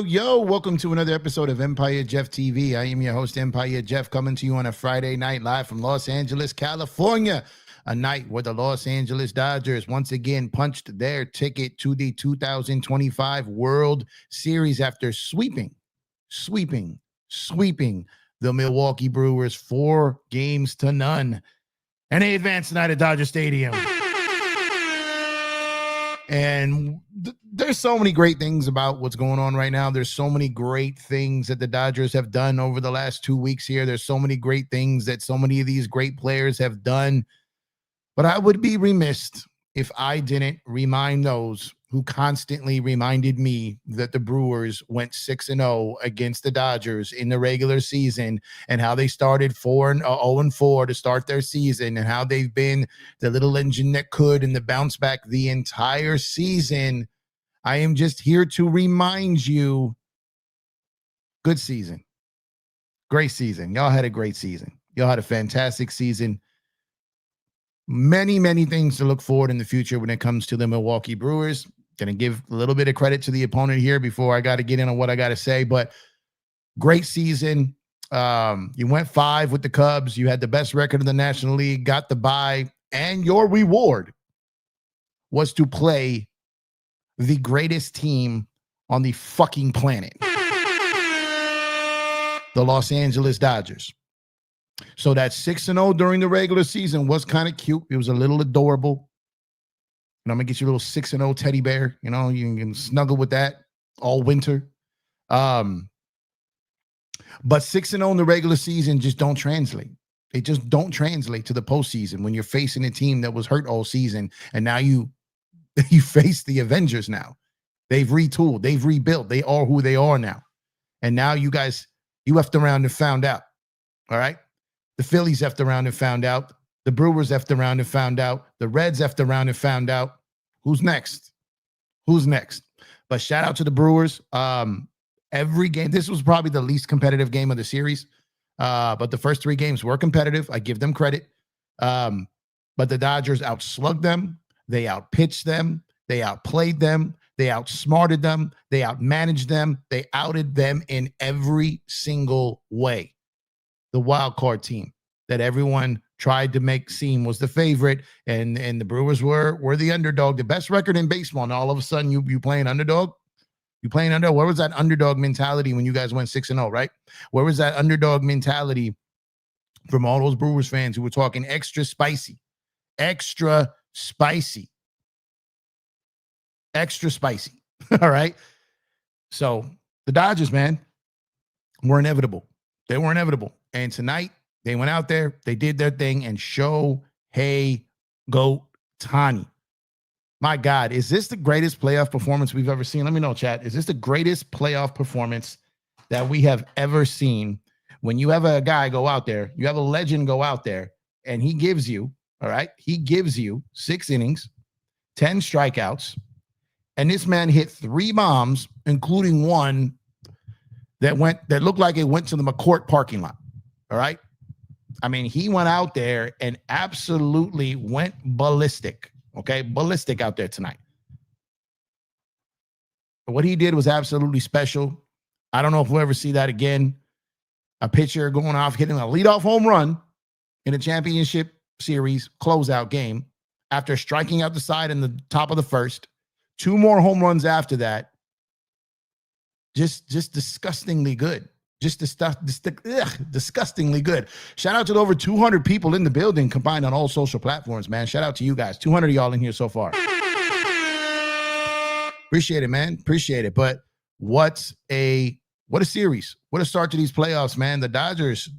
Yo, welcome to another episode of EmpireJeffTV. I am your host, Empire Jeff, coming to you on a Friday night live from Los Angeles, California. A night where the Los Angeles Dodgers once again punched their ticket to the 2025 World Series after sweeping the Milwaukee Brewers 4-0. And they advanced tonight at Dodger Stadium. And there's so many great things about what's going on right now. There's so many great things that the Dodgers have done over the last 2 weeks here. There's so many great things that so many of these great players have done. But I would be remiss if I didn't remind those who constantly reminded me that the Brewers went 6-0 against the Dodgers in the regular season, and how they started 0-4 to start their season, and how they've been the little engine that could and the bounce back the entire season. I am just here to remind you, good season, great season. Y'all had a great season. Y'all had a fantastic season. Many things to look forward in the future when it comes to the Milwaukee Brewers. Going to give a little bit of credit to the opponent here before I got to get in on what I got to say, but great season. You went 5 with the Cubs. You had the best record in the National League, got the bye, and your reward was to play the greatest team on the fucking planet, the Los Angeles Dodgers. So that 6-0 during the regular season was kind of cute. It was a little adorable. And I'm going to get you a little 6-0 teddy bear. You know, you can snuggle with that all winter. But 6-0 in the regular season just don't translate. It just don't translate to the postseason when you're facing a team that was hurt all season. And now you face the Avengers now. They've retooled. They've rebuilt. They are who they are now. And now you guys, you effed around and found out. All right? The Phillies effed around and found out. The Brewers effed around and found out. The Reds effed around and found out. Who's next? Who's next? But shout out to the Brewers. Every game, this was probably the least competitive game of the series. But the first 3 games were competitive. I give them credit. But the Dodgers outslugged them. They outpitched them. They outplayed them. They outsmarted them. They outmanaged them. They outed them in every single way. The wild card team that everyone tried to make seem was the favorite, and the Brewers were the underdog, the best record in baseball. And all of a sudden, you playing underdog. You playing underdog. Where was that underdog mentality when you guys went 6-0, right? Where was that underdog mentality from all those Brewers fans who were talking extra spicy, extra spicy, extra spicy? All right. So the Dodgers, man, were inevitable. They were inevitable. And tonight, they went out there, they did their thing, and Shohei Ohtani. My God, is this the greatest playoff performance we've ever seen? Let me know, chat. Is this the greatest playoff performance that we have ever seen? When you have a guy go out there, you have a legend go out there, and he gives you, all right, he gives you 6 innings, 10 strikeouts, and this man hit 3 bombs, including one that looked like it went to the McCourt parking lot. All right. I mean, he went out there and absolutely went ballistic. Okay. Ballistic out there tonight. What he did was absolutely special. I don't know if we'll ever see that again. A pitcher going off, hitting a leadoff home run in a championship series closeout game after striking out the side in the top of the first. 2 more home runs after that. Just disgustingly good. Disgustingly good. Shout out to the over 200 people in the building combined on all social platforms, man. Shout out to you guys. 200 of y'all in here so far. Appreciate it, man. Appreciate it. But what a series. What a start to these playoffs, man. The Dodgers.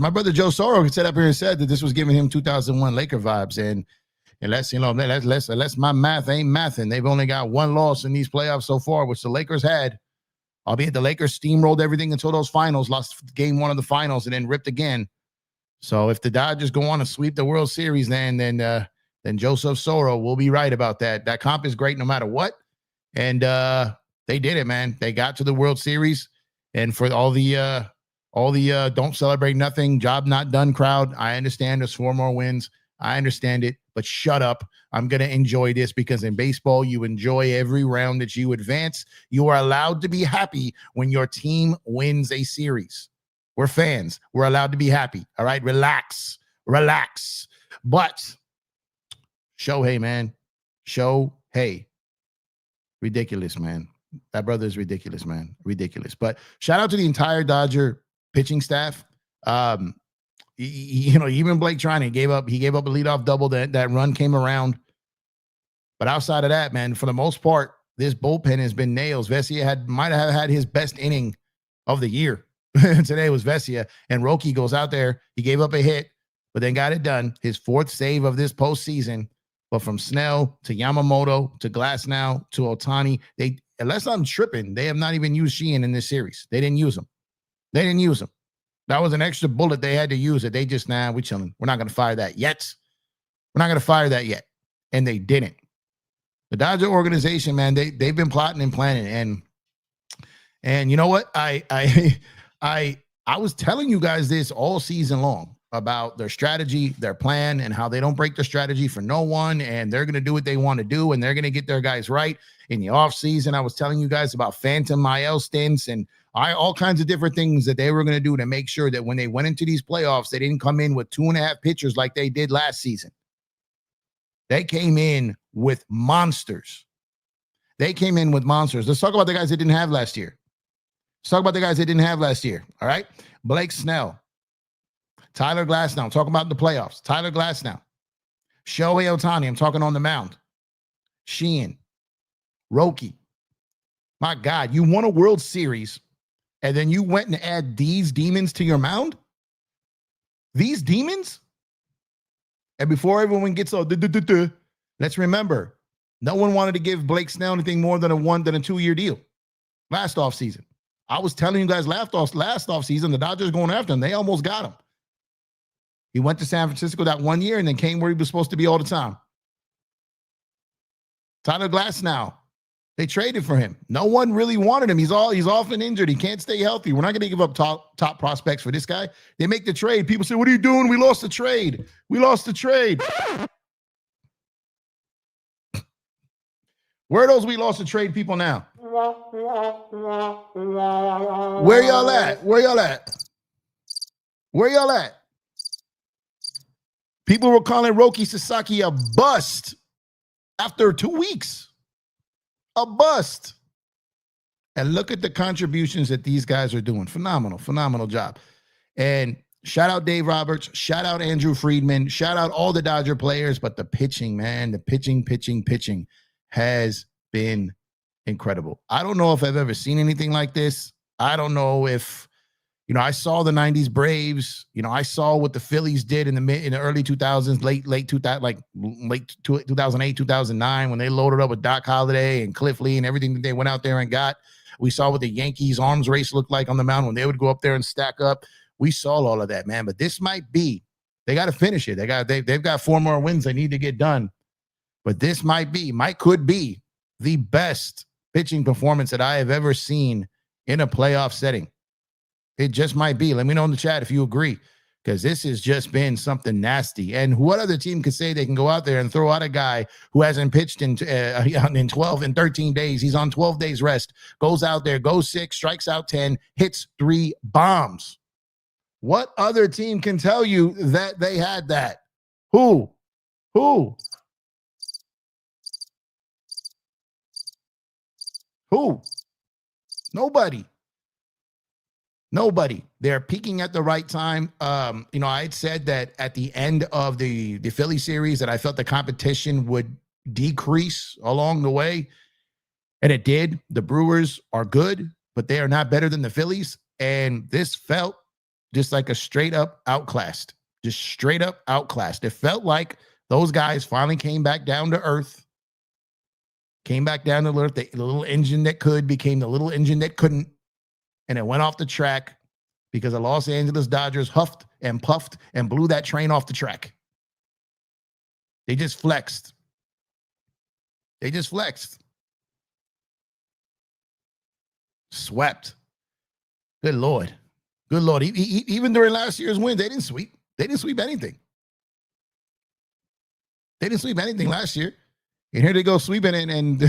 My brother Joe Soro sat up here and said that this was giving him 2001 Laker vibes. And unless my math ain't mathing, they've only got 1 loss in these playoffs so far, which the Lakers had. Albeit the Lakers steamrolled everything until those finals, lost game 1 of the finals, and then ripped again. So if the Dodgers go on to sweep the World Series, then Joseph Soro will be right about that. That comp is great no matter what. And they did it, man. They got to the World Series. And for all the don't celebrate nothing, job not done crowd, I understand there's 4 more wins. I understand it, but shut up. I'm going to enjoy this because in baseball, you enjoy every round that you advance. You are allowed to be happy when your team wins a series. We're fans. We're allowed to be happy. All right. Relax. But Shohei, man. Shohei. Ridiculous, man. That brother is ridiculous, man. Ridiculous. But shout out to the entire Dodger pitching staff. Even Blake Trinan gave up a leadoff double. That run came around. But outside of that, man, for the most part, this bullpen has been nails. Vesia might have had his best inning of the year. Today was Vesia. And Roki goes out there. He gave up a hit, but then got it done. His 4th save of this postseason. But from Snell to Yamamoto to Glasnow to Ohtani, unless I'm tripping, they have not even used Sheehan in this series. They didn't use him. That was an extra bullet they had to use it. They just, we chilling. We're not going to fire that yet. And they didn't. The Dodger organization, man, they've been plotting and planning. And you know what? I was telling you guys this all season long about their strategy, their plan, and how they don't break their strategy for no one. And they're going to do what they want to do. And they're going to get their guys right in the offseason. I was telling you guys about phantom IL stints and all kinds of different things that they were going to do to make sure that when they went into these playoffs, they didn't come in with 2.5 pitchers like they did last season. They came in with monsters. Let's talk about the guys they didn't have last year. All right. Blake Snell, Tyler Glasnow. I'm talking about the playoffs. Tyler Glasnow, Shohei Ohtani. I'm talking on the mound. Sheehan, Roki. My God, you won a World Series. And then you went and add these demons to your mound? These demons? And before everyone gets all, let's remember, no one wanted to give Blake Snell anything more than a 2-year deal last offseason. I was telling you guys last offseason, the Dodgers going after him. They almost got him. He went to San Francisco that 1 year and then came where he was supposed to be all the time. Tyler Glasnow. They traded for him. No one really wanted him. He's often injured. He can't stay healthy. We're not going to give up top prospects for this guy. They make the trade. People say, what are you doing? We lost the trade. Where are those we lost to trade people now? Where y'all at? Where y'all at? Where y'all at? People were calling Roki Sasaki a bust after 2 weeks. A bust. And look at the contributions that these guys are doing. Phenomenal, phenomenal job. And shout out Dave Roberts. Shout out Andrew Friedman. Shout out all the Dodger players. But the pitching, man, the pitching has been incredible. I don't know if I've ever seen anything like this. I don't know if, I saw the 90s Braves. I saw what the Phillies did in the early 2000s, late 2008, 2009, when they loaded up with Doc Holliday and Cliff Lee and everything that they went out there and got. We saw what the Yankees arms race looked like on the mound when they would go up there and stack up. We saw all of that, man. But this might be, they got to finish it. They've got 4 more wins they need to get done. But this could be the best pitching performance that I have ever seen in a playoff setting. It just might be. Let me know in the chat if you agree, because this has just been something nasty. And what other team could say they can go out there and throw out a guy who hasn't pitched in 13 days? He's on 12 days rest, goes out there, goes 6, strikes out 10, hits 3 bombs. What other team can tell you that they had that? Who? Nobody. They're peaking at the right time. I had said that at the end of the Philly series that I felt the competition would decrease along the way. And it did. The Brewers are good, but they are not better than the Phillies. And this felt just like a straight up outclassed. It felt like those guys finally came back down to earth. The little engine that could became the little engine that couldn't. And it went off the track because the Los Angeles Dodgers huffed and puffed and blew that train off the track. They just flexed. Swept. Good Lord. Even during last year's win, they didn't sweep. They didn't sweep anything. Last year. And here they go sweeping it, and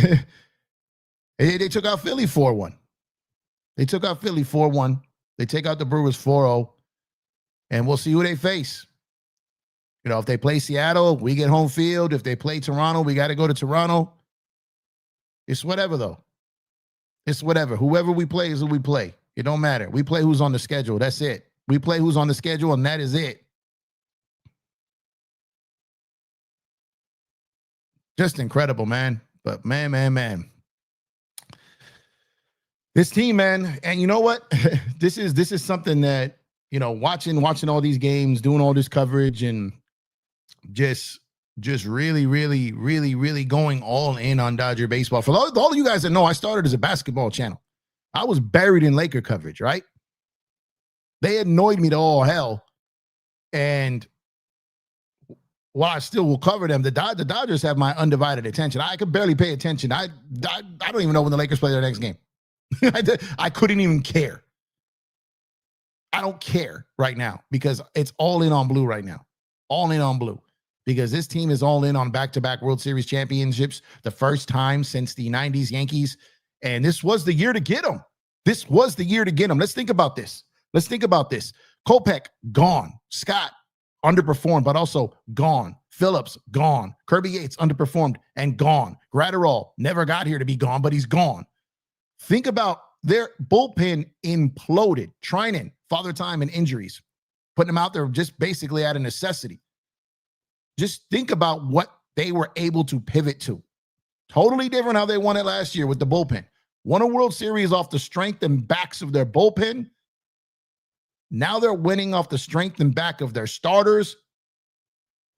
they took out Philly 4-1. They take out the Brewers 4-0, and we'll see who they face. If they play Seattle, we get home field. If they play Toronto, we got to go to Toronto. It's whatever, though. It's whatever. Whoever we play is who we play. It don't matter. We play who's on the schedule. That's it. We play who's on the schedule, and that is it. Just incredible, man. But man. This team, man, and you know what? This is something that, watching all these games, doing all this coverage, and just really going all in on Dodger baseball. For all of you guys that know, I started as a basketball channel. I was buried in Laker coverage, right? They annoyed me to all hell. And while I still will cover them, the Dodgers have my undivided attention. I could barely pay attention. I don't even know when the Lakers play their next game. I couldn't even care. I don't care right now because it's all in on blue right now. All in on blue. Because this team is all in on back-to-back World Series championships, the first time since the 90s Yankees. And this was the year to get them. Let's think about this. Kopech, gone. Scott, underperformed, but also gone. Phillips, gone. Kirby Yates, underperformed and gone. Gratterall never got here to be gone, but he's gone. Think about their bullpen imploded. Trinan, father time and injuries, putting them out there just basically out of necessity. Just think about what they were able to pivot to. Totally different how they won it last year with the bullpen. Won a World Series off the strength and backs of their bullpen. Now they're winning off the strength and back of their starters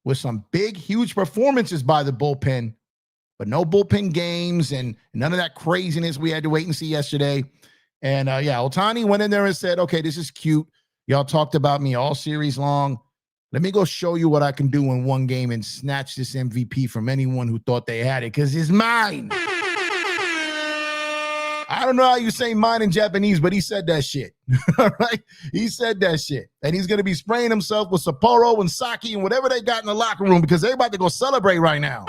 with some big, huge performances by the bullpen, but no bullpen games and none of that craziness we had to wait and see yesterday. And Ohtani went in there and said, okay, this is cute. Y'all talked about me all series long. Let me go show you what I can do in one game and snatch this MVP from anyone who thought they had it, because it's mine. I don't know how you say mine in Japanese, but he said that shit. All right? He said that shit. And he's going to be spraying himself with Sapporo and sake and whatever they got in the locker room because they're about to go celebrate right now.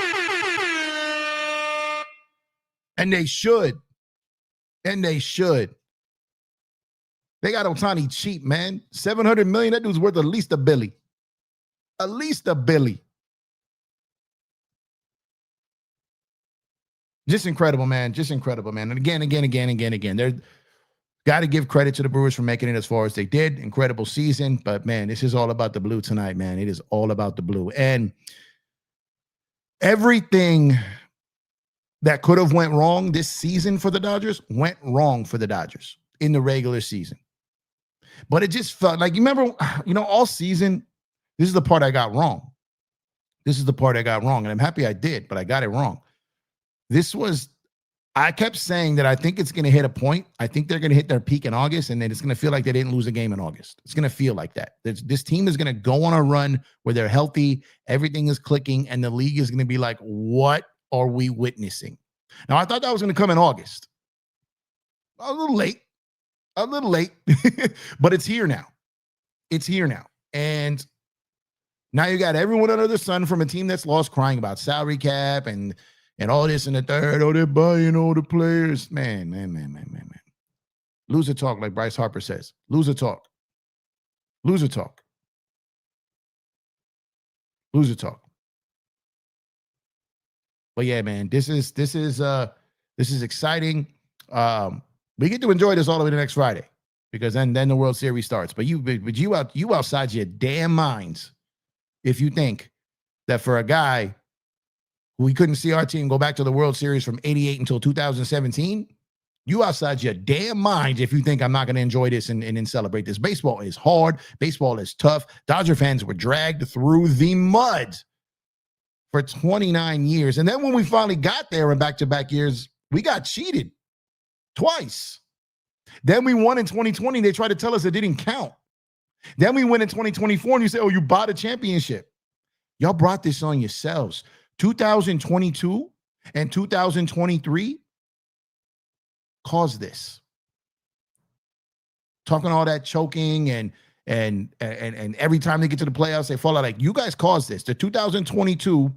And they should. And they should. They got Ohtani cheap, man. $700 million. That dude's worth at least $1 billion. At least $1 billion. Just incredible, man. Just incredible, man. And again. They're got to give credit to the Brewers for making it as far as they did. Incredible season. But, man, this is all about the blue tonight, man. It is all about the blue. And everything that could have went wrong this season for the Dodgers went wrong for the Dodgers in the regular season. But it just felt like, you remember, all season, this is the part I got wrong. And I'm happy I did, but I got it wrong. I kept saying that I think it's going to hit a point. I think they're going to hit their peak in August, and then it's going to feel like they didn't lose a game in August. It's going to feel like that. This team is going to go on a run where they're healthy, everything is clicking, and the league is going to be like, what are we witnessing? Now, I thought that was going to come in August. A little late, but it's here now. And now you got everyone under the sun from a team that's lost crying about salary cap and all this and the third. Oh, they're buying all the players. Man. Loser talk, like Bryce Harper says. Loser talk. But yeah, man, this is exciting. We get to enjoy this all the way to next Friday, because then the World Series starts. But you outside your damn minds if you think that for a guy who we couldn't see our team go back to the World Series from 88 until 2017, you outside your damn minds if you think I'm not going to enjoy this and celebrate this. Baseball is hard. Baseball is tough. Dodger fans were dragged through the mud for 29 years. And then when we finally got there in back-to-back years, we got cheated twice. Then we won in 2020. They tried to tell us it didn't count. Then we win in 2024, and you say, oh, you bought a championship. Y'all brought this on yourselves. 2022 and 2023 caused this. Talking all that choking and every time they get to the playoffs, they fall out. Like, you guys caused this. The 2022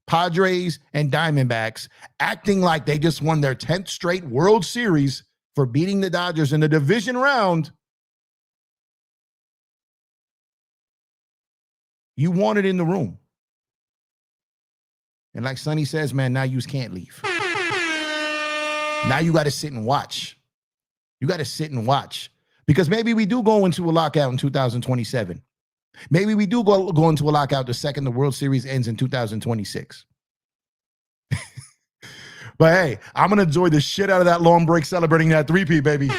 Padres and Diamondbacks acting like they just won their 10th straight World Series for beating the Dodgers in the division round. You want it in the room. And like Sonny says, man, now you can't leave. Now you got to sit and watch. Because maybe we do go into a lockout in 2027. Maybe we do go into a lockout the second the World Series ends in 2026. But hey, I'm going to enjoy the shit out of that long break celebrating that 3P, baby.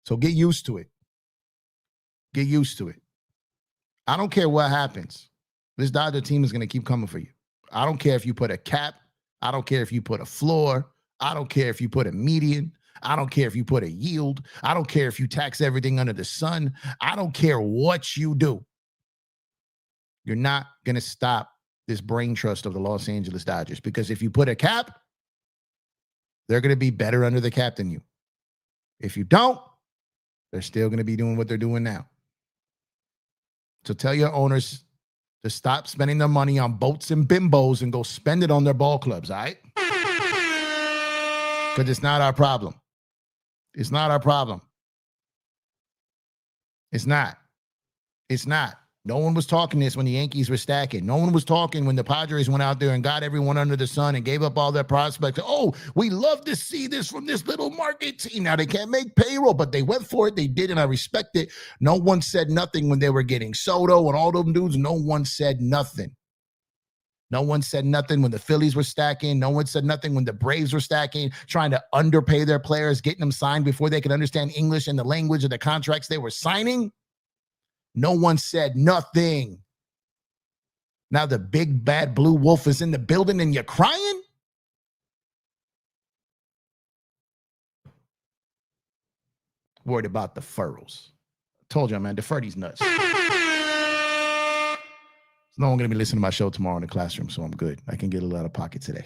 So get used to it. I don't care what happens. This Dodger team is going to keep coming for you. I don't care if you put a cap. I don't care if you put a floor. I don't care if you put a median. I don't care if you put a yield. I don't care if you tax everything under the sun. I don't care what you do. You're not going to stop this brain trust of the Los Angeles Dodgers, because if you put a cap, they're going to be better under the cap than you. If you don't, they're still going to be doing what they're doing now. So tell your owners to stop spending their money on boats and bimbos and go spend it on their ball clubs, all right? Because it's not our problem. It's not. No one was talking this when the Yankees were stacking. No one was talking when the Padres went out there and got everyone under the sun and gave up all their prospects. Oh, we love to see this from this little market team. Now, they can't make payroll, but they went for it. They did, and I respect it. No one said nothing when they were getting Soto and all them dudes. No one said nothing. No one said nothing when the Phillies were stacking. No one said nothing when the Braves were stacking, trying to underpay their players, getting them signed before they could understand English and the language of the contracts they were signing. No one said nothing. Now the big bad blue wolf is in the building and you're crying? Worried about the furrows. Told you, man, defer these nuts. There's no one going to be listening to my show tomorrow in the classroom, so I'm good. I can get a little out of pocket today.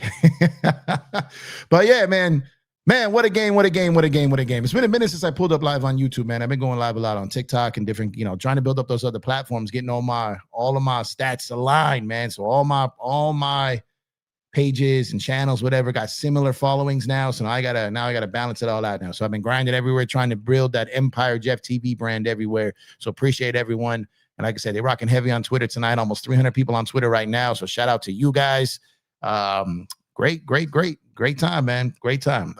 But yeah, man, what a game. It's been a minute since I pulled up live on YouTube, man. I've been going live a lot on TikTok and different, trying to build up those other platforms, getting all of my stats aligned, man. So all my pages and channels, whatever, got similar followings now. So I gotta balance it all out now. So I've been grinding everywhere, trying to build that Empire Jeff TV brand everywhere. So appreciate everyone. And like I said, they're rocking heavy on Twitter tonight. Almost 300 people on Twitter right now. So shout out to you guys. Great time, man. Great time.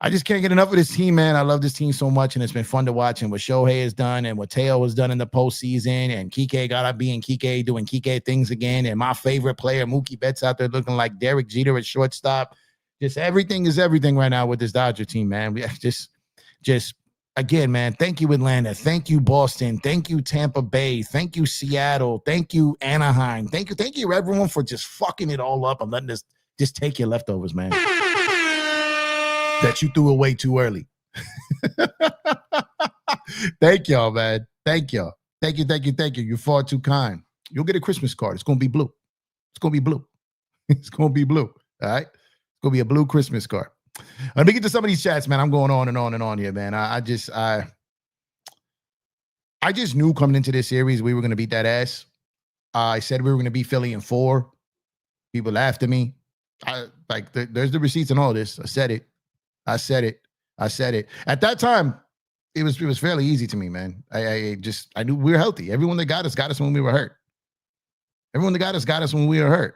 I just can't get enough of this team, man. I love this team so much, and it's been fun to watch. And what Shohei has done and what Teo has done in the postseason, and Kike got to be in Kike doing Kike things again. And my favorite player, Mookie Betts, out there looking like Derek Jeter at shortstop. Just everything is everything right now with this Dodger team, man. We just again, man, thank you, Atlanta. Thank you, Boston. Thank you, Tampa Bay. Thank you, Seattle. Thank you, Anaheim. Thank you, everyone, for just fucking it all up and letting us just take your leftovers, man. That you threw away too early. Thank y'all, man. Thank y'all. Thank you. You're far too kind. You'll get a Christmas card. It's going to be blue. It's going to be blue. It's going to be blue. All right? It's going to be a blue Christmas card. Let me get to some of these chats, man. I'm going on and on and on here, man. I just knew coming into this series we were going to beat that ass. I said we were going to beat Philly in 4. People laughed at me. There's the receipts and all this. I said it. At that time, it was fairly easy to me, man. I knew we were healthy. Everyone that got us when we were hurt. Everyone that got us when we were hurt.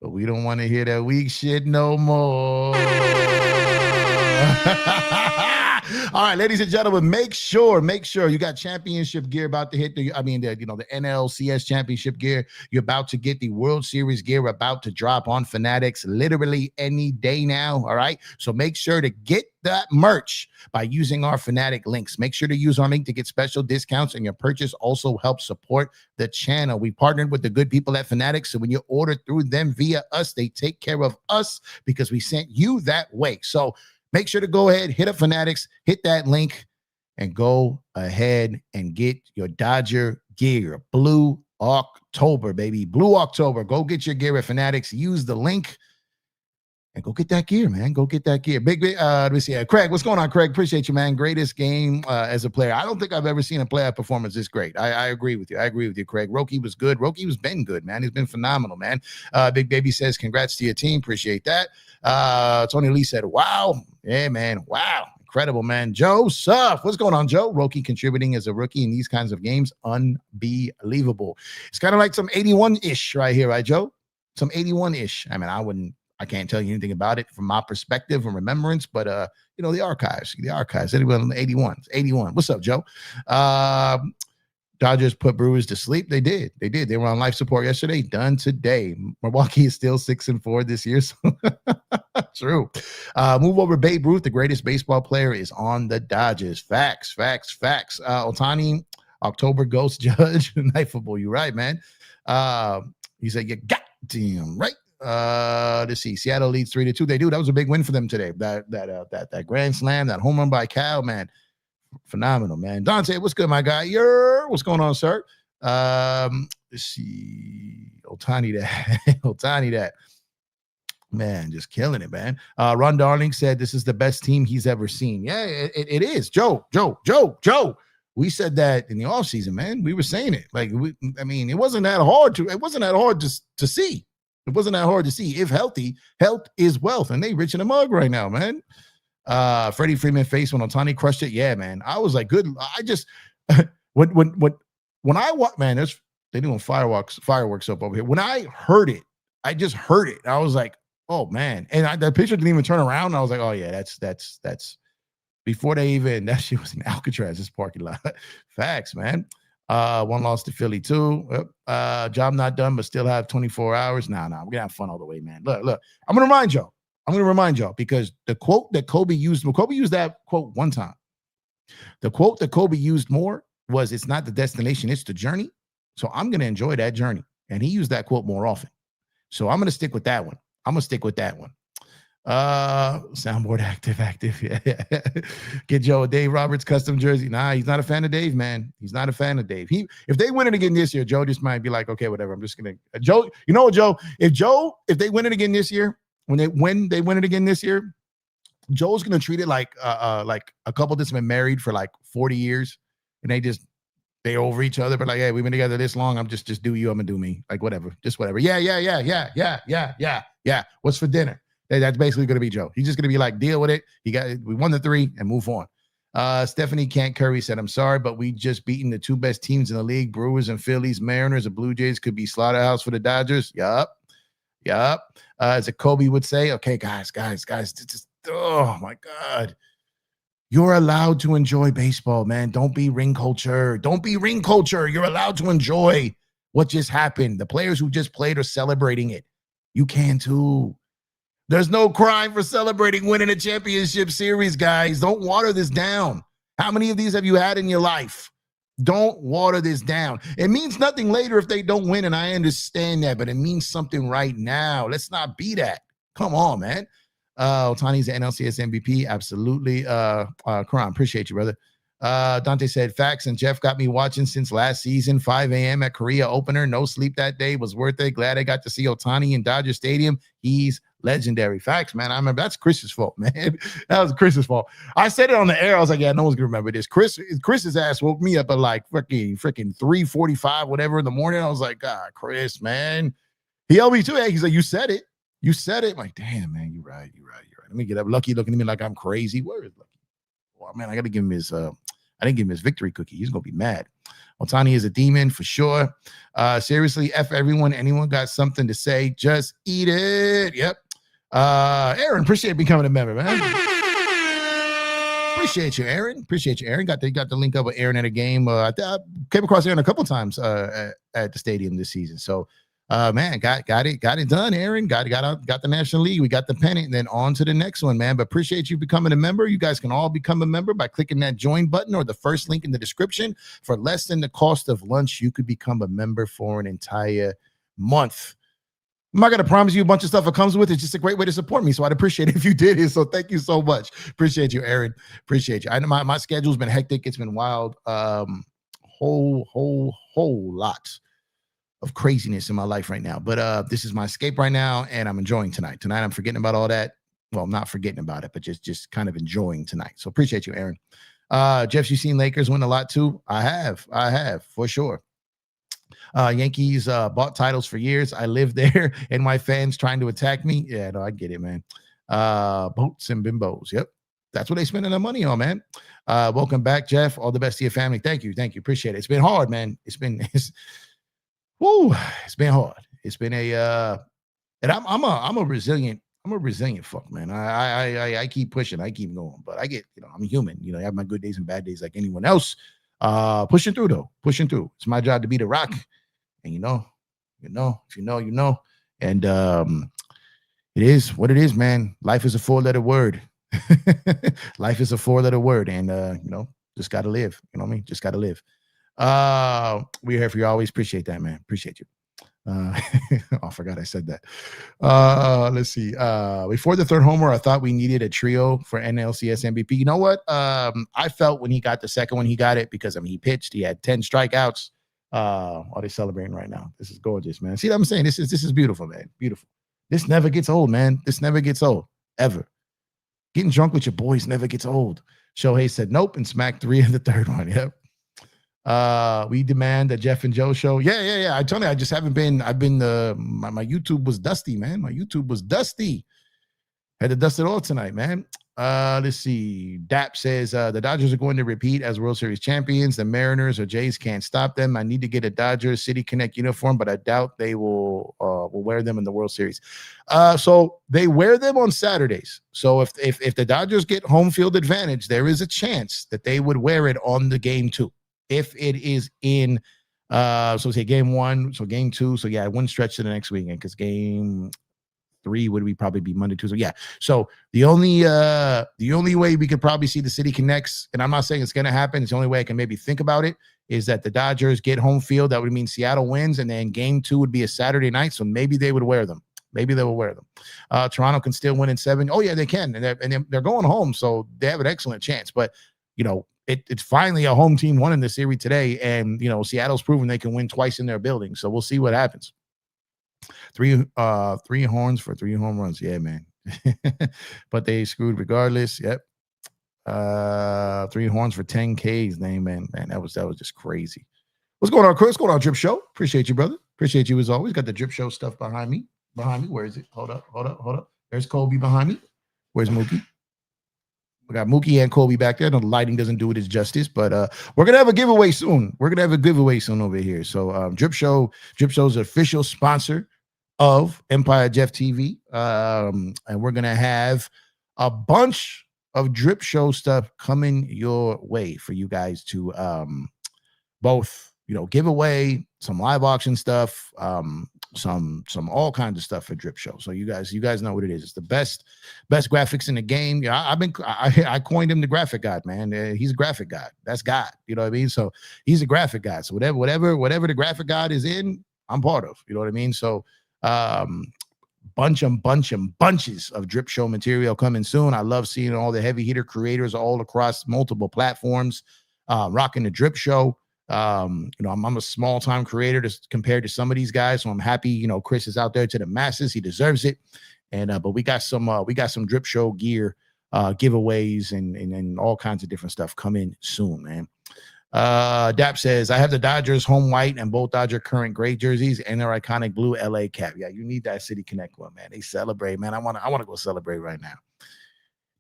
But we don't want to hear that weak shit no more. All right, ladies and gentlemen, make sure you got championship gear about to hit the NLCS championship gear. You're about to get the World Series gear about to drop on Fanatics literally any day now. All right, so make sure to get that merch by using our Fanatic links. Make sure to use our link to get special discounts, and your purchase also helps support the channel. We partnered with the good people at Fanatics, so when you order through them via us, they take care of us because we sent you that way. So make sure to go ahead, hit up Fanatics, hit that link, and go ahead and get your Dodger gear. Blue October, baby. Blue October. Go get your gear at Fanatics. Use the link and go get that gear, man. Go get that gear. Let me see. Craig, what's going on, Craig? Appreciate you, man. Greatest game as a player. I don't think I've ever seen a playoff performance this great. I agree with you. Craig. Roki was good. Roki been good, man. He's been phenomenal, man. Big Baby says, congrats to your team. Appreciate that. Tony Lee said, wow. Yeah, man. Wow. Incredible, man. Joe Suff. What's going on, Joe? Roki contributing as a rookie in these kinds of games. Unbelievable. It's kind of like some 81-ish right here, right, Joe? Some 81-ish. I mean, I can't tell you anything about it from my perspective and remembrance, but the archives. Anyone on the 81. What's up, Joe? Dodgers put Brewers to sleep. They did. They were on life support yesterday. Done today. Milwaukee is still 6-4 this year. So true. Move over Babe Ruth. The greatest baseball player is on the Dodgers. Facts. Ohtani, October ghost judge. Night football. You're right, man. He said, you goddamn right. Let's see. Seattle leads 3-2. They do. That was a big win for them today. That grand slam, that home run by Cal, man. Phenomenal, man. Dante, what's good, my guy? What's going on, sir? Let's see. Ohtani that. Man, just killing it, man. Ron Darling said this is the best team he's ever seen. Yeah, it is. Joe. We said that in the offseason, man. We were saying it. It wasn't that hard to see. It wasn't that hard to see. If healthy, health is wealth. And they rich in the mug right now, man. Freddie Freeman face when Ohtani crushed it. Yeah, man. I was like, good. I just when I walk, man, they doing fireworks up over here. When I heard it, I just heard it. I was like, oh man. And the picture didn't even turn around. And I was like, oh yeah, that's before they even, that shit was in Alcatraz, this parking lot. Facts, man. One loss to Philly too. Job not done, but still have 24 hours. Nah, we're gonna have fun all the way, man. Look. I'm gonna remind y'all because the quote that Kobe used that quote one time. The quote that Kobe used more was, "It's not the destination, it's the journey." So I'm gonna enjoy that journey, and he used that quote more often. So I'm gonna stick with that one. Soundboard active. Yeah. Get Joe a Dave Roberts custom jersey. Nah, he's not a fan of Dave, man. He's not a fan of Dave. If they win it again this year, Joe just might be like, okay, whatever. I'm just gonna Joe. You know what, Joe? If they win it again this year, when they win it again this year, Joe's gonna treat it like a couple that's been married for like 40 years, and they just They over each other, but like, hey, we've been together this long. I'm just do you. I'm gonna do me. Like whatever, just whatever. Yeah. What's for dinner? That's basically gonna be Joe. He's just gonna be like, deal with it. We won the 3 and move on. Stephanie Kent Curry said, I'm sorry, but we just beaten the 2 best teams in the league, Brewers and Phillies. Mariners and Blue Jays could be slaughterhouse for the Dodgers. Yup. As a Kobe would say, okay, guys, just, oh my God. You're allowed to enjoy baseball, man. Don't be ring culture. You're allowed to enjoy what just happened. The players who just played are celebrating it. You can too. There's no crime for celebrating winning a championship series, guys. Don't water this down. How many of these have you had in your life? Don't water this down. It means nothing later if they don't win, and I understand that, but it means something right now. Let's not be that. Come on, man. Ohtani's the NLCS MVP. Absolutely. Karan, appreciate you, brother. Dante said, facts, and Jeff got me watching since last season, 5 a.m. at Korea opener. No sleep that day. Was worth it. Glad I got to see Ohtani in Dodger Stadium. He's legendary. Facts, man. I remember that's Chris's fault, man. That was Chris's fault. I said it on the air. I was like, yeah, no one's gonna remember this. Chris's ass woke me up at like freaking 3:45, whatever in the morning. I was like, God, Chris, man. He held me to it. He's like, you said it. I'm like, damn, man, you're right. Let me get up. Lucky looking at me like I'm crazy. Where is Lucky? Oh, man, I got to give him his, I didn't give him his victory cookie. He's going to be mad. Ohtani is a demon for sure. Seriously, F everyone. Anyone got something to say, just eat it. Yep. Aaron, appreciate becoming a member, man. Appreciate you, Aaron. Got the link up with Aaron at a game. I came across Aaron a couple times at the stadium this season. So, man, got it done, Aaron. Got the National League. We got the pennant, and then on to the next one, man. But appreciate you becoming a member. You guys can all become a member by clicking that join button or the first link in the description. For less than the cost of lunch, you could become a member for an entire month. I'm not going to promise you a bunch of stuff it comes with. It's just a great way to support me. So I'd appreciate it if you did it. So thank you so much. Appreciate you, Aaron. Appreciate you. I know my schedule's been hectic. It's been wild. Whole lot of craziness in my life right now. But this is my escape right now, and I'm enjoying tonight. Tonight, I'm forgetting about all that. Well, I'm not forgetting about it, but just kind of enjoying tonight. So appreciate you, Aaron. Jeff, you seen Lakers win a lot too? I have, for sure. Yankees bought titles for years. I lived there, and my fans trying to attack me. Yeah, no, I get it, man. Boats and bimbos. Yep. That's what they spending their money on, man. Welcome back, Jeff. All the best to your family. Thank you. Appreciate it. It's been hard, man. It's been hard. It's been and I'm a resilient fuck, man. I keep pushing, I keep going, but I get, I'm human. I have my good days and bad days like anyone else. Pushing through. It's my job to be the rock. And you know, if you know. And it is what it is, man. Life is a 4-letter word. Life is a 4-letter word, and just gotta live. You know what I mean? Just gotta live. We're here for you always. Appreciate that, man. Appreciate you. I forgot I said that. Let's see. Before the third homer, I thought we needed a trio for NLCS MVP. You know what? I felt when he got the second one, he got it because he pitched. He had 10 strikeouts. Are they celebrating right now? This is gorgeous, man. See what I'm saying? This is beautiful, man. Beautiful. This never gets old, man. This never gets old, ever. Getting drunk with your boys never gets old. Shohei said nope and smacked 3 in the third one. Yep. We demand a Jeff and Joe show. Yeah. I told you I just haven't been. I've been my YouTube was dusty, man. My YouTube was dusty. Had to dust it all tonight, man. Let's see. Dap says the Dodgers are going to repeat as World Series champions. The Mariners or Jays can't stop them. I need to get a Dodgers City Connect uniform, but I doubt they will wear them in the World Series. So they wear them on Saturdays. So if the Dodgers get home field advantage, there is a chance that they would wear it on the game 2. If it is in, so say game 1, so game 2, so yeah, one stretch to the next weekend because game 3 would probably be Monday, Tuesday. Yeah. So the only way we could probably see the City Connects, and I'm not saying it's going to happen. It's the only way I can maybe think about it is that the Dodgers get home field. That would mean Seattle wins, and then game 2 would be a Saturday night. So maybe they would wear them. Maybe they will wear them. Toronto can still win in 7. Oh yeah, they can, and they're going home, so they have an excellent chance. But it's finally a home team won in the series today, and Seattle's proven they can win twice in their building. So we'll see what happens. 3 horns for 3 home runs. Yeah, man. But they screwed regardless. Yep. 3 horns for 10 Ks. Man, that was just crazy. What's going on, Chris? What's going on, Drip Show? Appreciate you, brother. Appreciate you as always. Got the Drip Show stuff behind me. Where is it? Hold up. There's Kobe behind me. Where's Mookie? We got Mookie and Kobe back there. No, the lighting doesn't do it its justice, but we're gonna have a giveaway soon. Over here. So Drip Show's official sponsor of EmpireJeffTV. And we're gonna have a bunch of Drip Show stuff coming your way for you guys to both, give away some live auction stuff, some all kinds of stuff for Drip Show. So you guys know what it is. It's the best graphics in the game. Yeah, I coined him the graphic god, man. He's a graphic god. That's God. You know what I mean? So he's a graphic god. So whatever the graphic god is in, I'm part of. You know what I mean? So bunches of Drip Show material coming soon. I love seeing all the heavy hitter creators all across multiple platforms rocking the Drip Show. I'm a small time creator compared to some of these guys, so I'm happy. Chris is out there to the masses. He deserves it. And but we got some Drip Show gear giveaways and all kinds of different stuff coming soon, man. Dap says, I have the Dodgers home white and both Dodger current gray jerseys and their iconic blue LA cap. Yeah, you need that City Connect one, man. They celebrate, man. I want to go celebrate right now.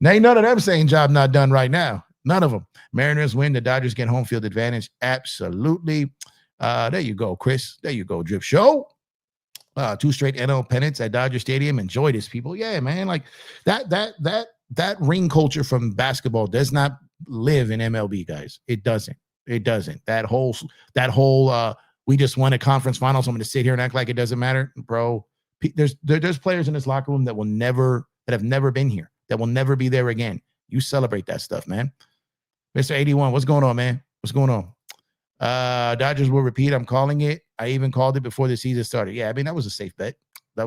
Now, ain't none of them saying job not done right now. None of them. Mariners win. The Dodgers get home field advantage. Absolutely. There you go, Chris. There you go, Drip Show. 2 straight NL pennants at Dodger Stadium. Enjoy this, people. Yeah, man. Like that ring culture from basketball does not live in MLB, guys. It doesn't. That whole we just won a conference final, so I'm going to sit here and act like it doesn't matter, bro. There's players in this locker room that have never been here, that will never be there again. You celebrate that stuff, man. Mr. 81, what's going on, man? What's going on? Dodgers will repeat. I'm calling it. I even called it before the season started. Yeah, I mean, that was a safe bet. I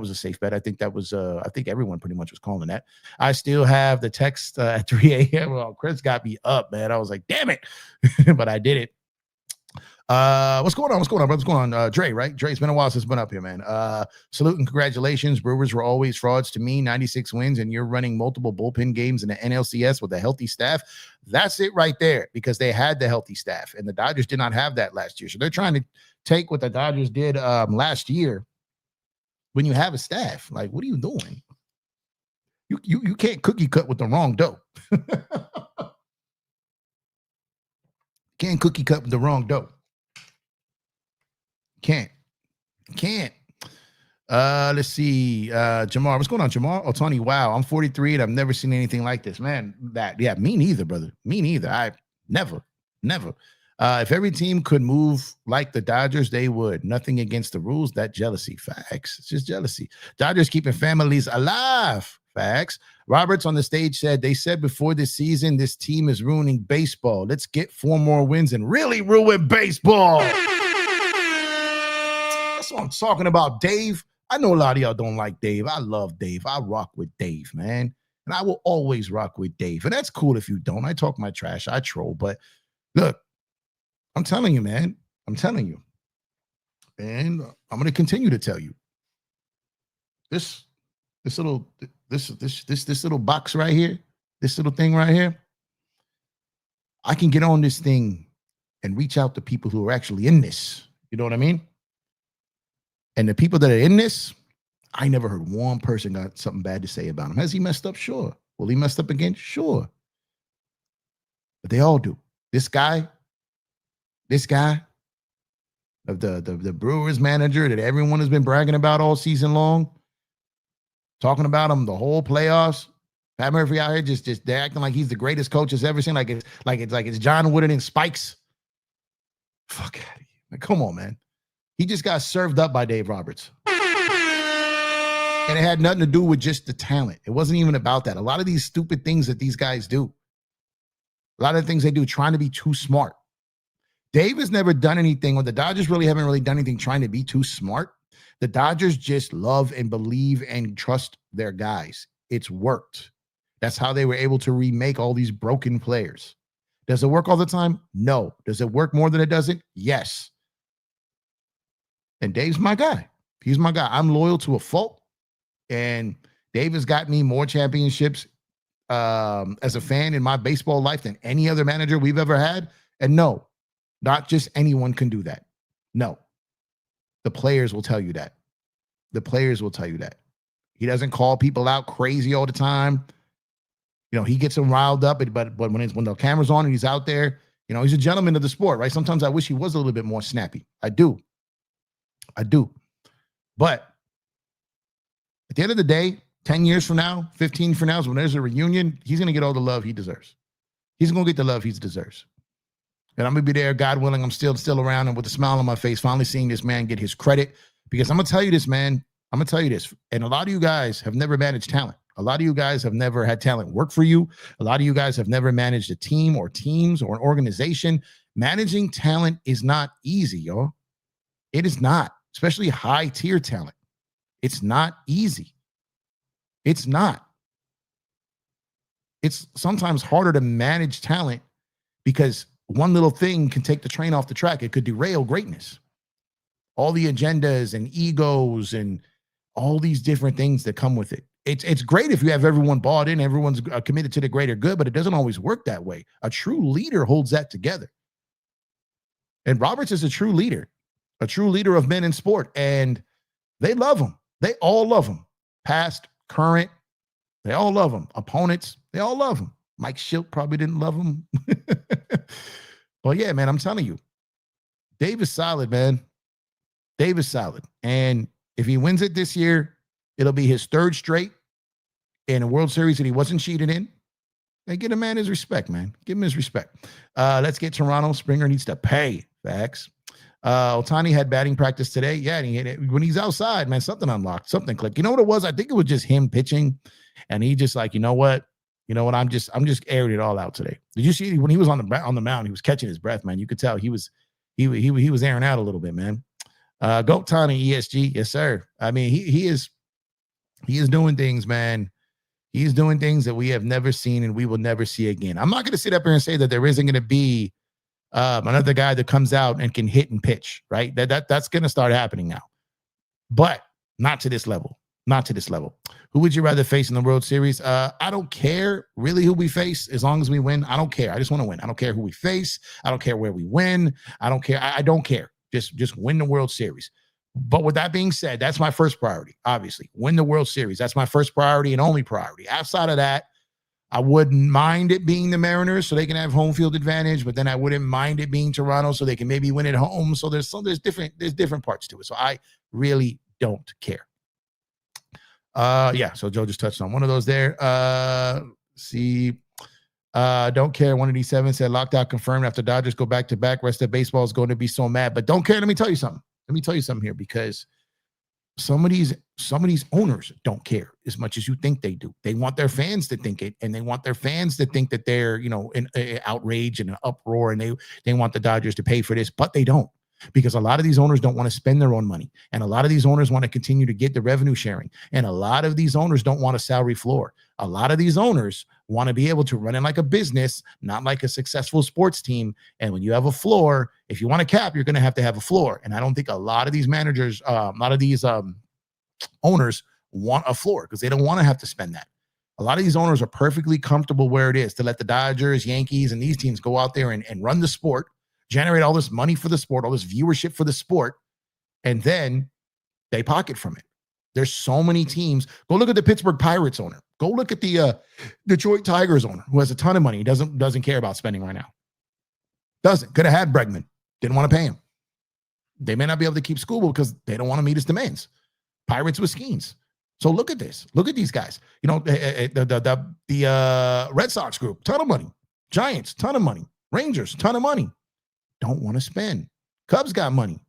think that was, I think everyone pretty much was calling that. I still have the text at 3 a.m. Well, Chris got me up, man. I was like, damn it. But I did it. What's going on, brother? What's going on? Dre, right? Dre, it's been a while since I've been up here, man. Salute and congratulations. Brewers were always frauds to me. 96 wins, and you're running multiple bullpen games in the NLCS with a healthy staff. That's it right there, because they had the healthy staff, and the Dodgers did not have that last year. So they're trying to take what the Dodgers did last year when you have a staff. Like, what are you doing? You can't cookie cut with the wrong dough. Can't cookie cut with the wrong dough. Can't. Let's see. Jamar, what's going on, Jamar? Ohtani, wow, I'm 43 and I've never seen anything like this, man. Me neither, brother. Me neither. I never. If every team could move like the Dodgers, they would. Nothing against the rules. That jealousy. Facts. It's just jealousy. Dodgers keeping families alive. Facts. Roberts on the stage said, they said before this season, this team is ruining baseball. Let's get 4 more wins and really ruin baseball. That's what I'm talking about, Dave. I know a lot of y'all don't like Dave. I love Dave. I rock with Dave, man. And I will always rock with Dave. And that's cool if you don't. I talk my trash. I troll. But look, I'm telling you, man. I'm telling you. And I'm going to continue to tell you. This little box right here, this little thing right here, I can get on this thing and reach out to people who are actually in this. You know what I mean? And the people that are in this, I never heard one person got something bad to say about him. Has he messed up? Sure. Will he mess up again? Sure. But they all do. This guy, of the Brewers manager that everyone has been bragging about all season long, talking about him the whole playoffs. Pat Murphy out here just they're acting like he's the greatest coach has ever seen. Like it's John Wooden and Spikes. Fuck out of here. Like, come on, man. He just got served up by Dave Roberts. And it had nothing to do with just the talent. It wasn't even about that. A lot of these stupid things that these guys do, a lot of the things they do trying to be too smart. Dave has never done anything, or the Dodgers really haven't really done anything trying to be too smart. The Dodgers just love and believe and trust their guys. It's worked. That's how they were able to remake all these broken players. Does it work all the time? No. Does it work more than it doesn't? Yes. And Dave's my guy. He's my guy. I'm loyal to a fault. And Dave has got me more championships as a fan in my baseball life than any other manager we've ever had. And no, not just anyone can do that. No. The players will tell you that. The players will tell you that. He doesn't call people out crazy all the time. He gets them riled up, but when the camera's on and he's out there, he's a gentleman of the sport, right? Sometimes I wish he was a little bit more snappy. I do. But at the end of the day, 10 years from now, 15 from now, when there's a reunion, he's going to get all the love he deserves. He's going to get the love he deserves. And I'm going to be there, God willing. I'm still around and with a smile on my face, finally seeing this man get his credit. Because I'm going to tell you this, man. I'm going to tell you this. And a lot of you guys have never managed talent. A lot of you guys have never had talent work for you. A lot of you guys have never managed a team or teams or an organization. Managing talent is not easy, y'all. It is not, especially high-tier talent. It's not easy. It's not. It's sometimes harder to manage talent because one little thing can take the train off the track. It could derail greatness. All the agendas and egos and all these different things that come with it. It's great if you have everyone bought in, everyone's committed to the greater good, but it doesn't always work that way. A true leader holds that together. And Roberts is a true leader of men in sport, and they love him. They all love him. Past, current, they all love him. Opponents, they all love him. Mike Schilt probably didn't love him. But yeah, man, I'm telling you, Dave is solid, man. Dave is solid. And if he wins it this year, it'll be his third straight in a World Series that he wasn't cheated in. And get a man his respect, man. Give him his respect. Let's get Toronto. Springer needs to pay. Facts. Ohtani had batting practice today. Yeah, and when he's outside, man, something unlocked. Something clicked. You know what it was? I think it was just him pitching. And he just like, you know what? I'm just airing it all out today. Did you see when he was on the mound, he was catching his breath, man. You could tell he was airing out a little bit, man. Go Ohtani, ESG. Yes, sir. I mean, he is doing things, man. He's doing things that we have never seen and we will never see again. I'm not going to sit up here and say that there isn't going to be another guy that comes out and can hit and pitch, right? That's going to start happening now, but not to this level. Not to this level. Who would you rather face in the World Series? I don't care really who we face as long as we win. I don't care. I just want to win. I don't care who we face. I don't care where we win. I don't care. I don't care. Just win the World Series. But with that being said, that's my first priority, obviously. Win the World Series. That's my first priority and only priority. Outside of that, I wouldn't mind it being the Mariners so they can have home field advantage, but then I wouldn't mind it being Toronto so they can maybe win at home. So there's different parts to it. So I really don't care. Yeah, so Joe just touched on one of those there. Don't care. 187 said locked out confirmed after Dodgers go back to back. Rest of baseball is going to be so mad, but don't care. Let me tell you something here, because some of these owners don't care as much as you think they do. They want their fans to think it, and they want their fans to think that they're, in outrage and an uproar, and they want the Dodgers to pay for this, but they don't. Because a lot of these owners don't want to spend their own money. And a lot of these owners want to continue to get the revenue sharing. And a lot of these owners don't want a salary floor. A lot of these owners want to be able to run it like a business, not like a successful sports team. And when you have a floor, if you want a cap, you're going to have a floor. And I don't think a lot of these managers, a lot of these owners want a floor because they don't want to have to spend that. A lot of these owners are perfectly comfortable where it is to let the Dodgers, Yankees, and these teams go out there and run the sport, generate all this money for the sport, all this viewership for the sport, and then they pocket from it. There's so many teams. Go look at the Pittsburgh Pirates owner. Go look at the Detroit Tigers owner, who has a ton of money. He doesn't care about spending right now. Could have had Bregman. Didn't want to pay him. They may not be able to keep Skubal because they don't want to meet his demands. Pirates with Skeens. So look at this. Look at these guys. The Red Sox group, ton of money. Giants, ton of money. Rangers, ton of money. Don't want to spend. Cubs got money.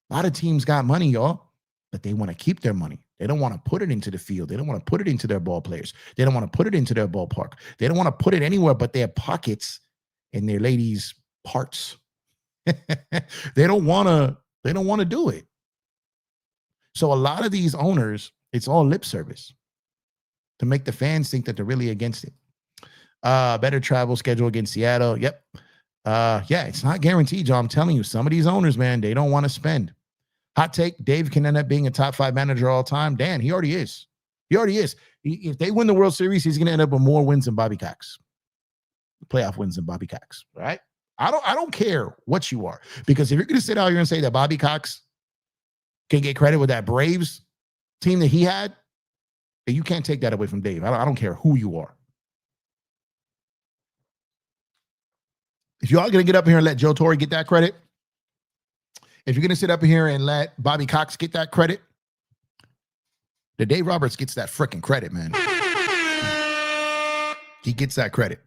A lot of teams got money, y'all, but they want to keep their money. They don't want to put it into the field. They don't want to put it into their ball players. They don't want to put it into their ballpark. They don't want to put it anywhere but their pockets and their ladies' parts. They don't want to do it. So a lot of these owners, it's all lip service to make the fans think that they're really against it. Better travel schedule against Seattle. Yep. Yeah, it's not guaranteed, Joe. I'm telling you, some of these owners, man, they don't want to spend. Hot take, Dave can end up being a top 5 manager all time. Dan, he already is. If they win the World Series, he's going to end up with more wins than Bobby Cox. Playoff wins than Bobby Cox, right? I don't care what you are, because if you're going to sit out here and say that Bobby Cox can get credit with that Braves team that he had, you can't take that away from Dave. I don't care who you are. If y'all going to get up here and let Joe Torre get that credit, if you're going to sit up here and let Bobby Cox get that credit, the Dave Roberts gets that freaking credit, man. He gets that credit.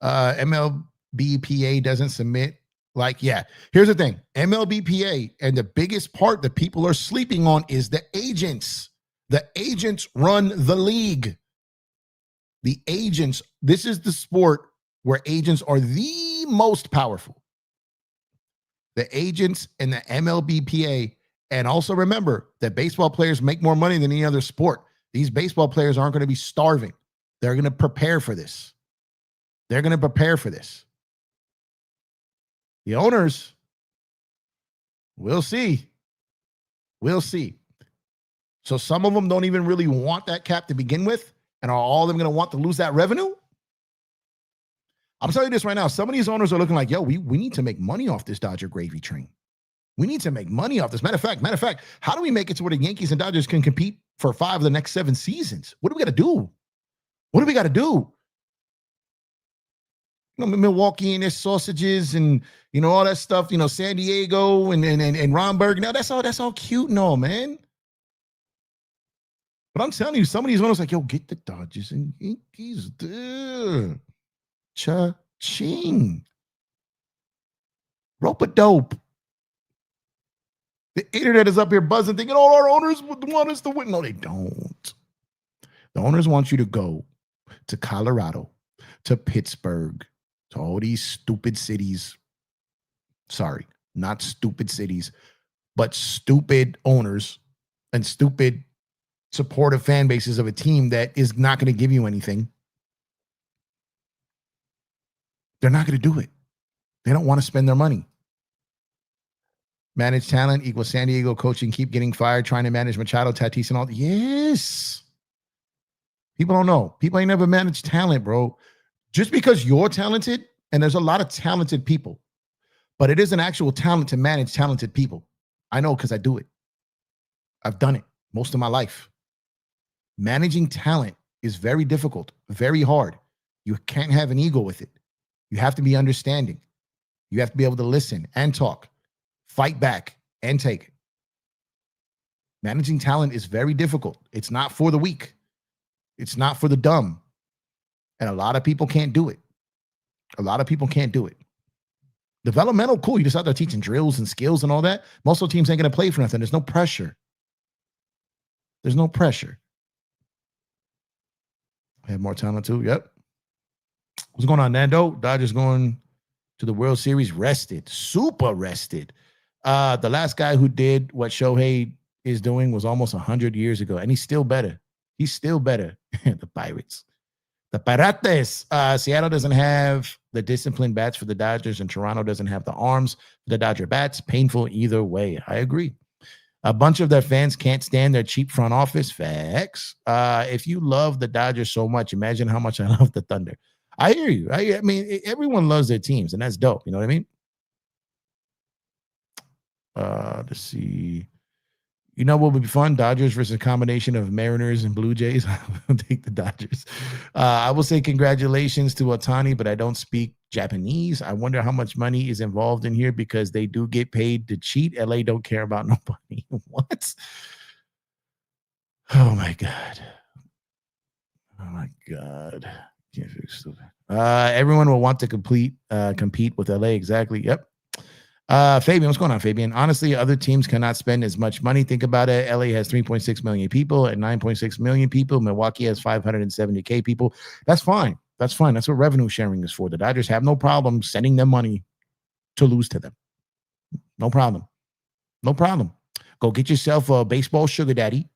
MLBPA doesn't submit. Here's the thing. MLBPA, and the biggest part that people are sleeping on is the agents. The agents run the league. The agents, this is the sport where agents are the most powerful. The agents and the MLBPA. And also remember that baseball players make more money than any other sport. These baseball players aren't going to be starving. They're going to prepare for this. They're going to prepare for this. The owners, we'll see. We'll see. So some of them don't even really want that cap to begin with. And are all of them going to want to lose that revenue? I'm telling you this right now. Some of these owners are looking like, yo, we need to make money off this Dodger gravy train. We need to make money off this. Matter of fact, how do we make it to where the Yankees and Dodgers can compete for 5 of the next 7 seasons? What do we got to do? What do we got to do? Milwaukee and their sausages and, all that stuff, San Diego and Romberg. Now, that's all cute and all, man. But I'm telling you, some of these owners like, yo, get the Dodgers and Yankees. Cha-ching. Rope-a-dope. The internet is up here buzzing, thinking, our owners would want us to win. No, they don't. The owners want you to go to Colorado, to Pittsburgh, to all these stupid cities. Sorry, not stupid cities, but stupid owners and stupid supportive fan bases of a team that is not going to give you anything. They're not going to do it. They don't want to spend their money. Manage talent equals San Diego coaching, keep getting fired, trying to manage Machado, Tatis, and all. Yes. People don't know. People ain't never managed talent, bro. Just because you're talented, and there's a lot of talented people, but it is an actual talent to manage talented people. I know because I do it. I've done it most of my life. Managing talent is very difficult, very hard. You can't have an ego with it. You have to be understanding. You have to be able to listen and talk, fight back, and take it. Managing talent is very difficult. It's not for the weak. It's not for the dumb. And a lot of people can't do it. A lot of people can't do it. Developmental, cool. You just out there teaching drills and skills and all that. Most of the teams ain't going to play for nothing. There's no pressure. There's no pressure. I have more talent too. Yep. What's going on, Nando? Dodgers going to the World Series rested. Super rested. The last guy who did what Shohei is doing was almost 100 years ago, and he's still better. He's still better. The Pirates. The Pirates. Seattle doesn't have the disciplined bats for the Dodgers, and Toronto doesn't have the arms for the Dodger bats. Painful either way. I agree. A bunch of their fans can't stand their cheap front office. Facts. If you love the Dodgers so much, imagine how much I love the Thunder. I hear you. I mean, everyone loves their teams, and that's dope. You know what I mean? Let's see. You know what would be fun? Dodgers versus a combination of Mariners and Blue Jays. I'll take the Dodgers. I will say congratulations to Ohtani, but I don't speak Japanese. I wonder how much money is involved in here because they do get paid to cheat. LA don't care about nobody. What? Oh, my God. Oh, my God. Everyone will want to compete with LA. Exactly. Yep. Fabian, what's going on, Fabian? Honestly, other teams cannot spend as much money. Think about it. LA has 3.6 million people and 9.6 million people. Milwaukee has 570K people. That's fine. That's fine. That's what revenue sharing is for. The Dodgers have no problem sending them money to lose to them. No problem. No problem. Go get yourself a baseball sugar daddy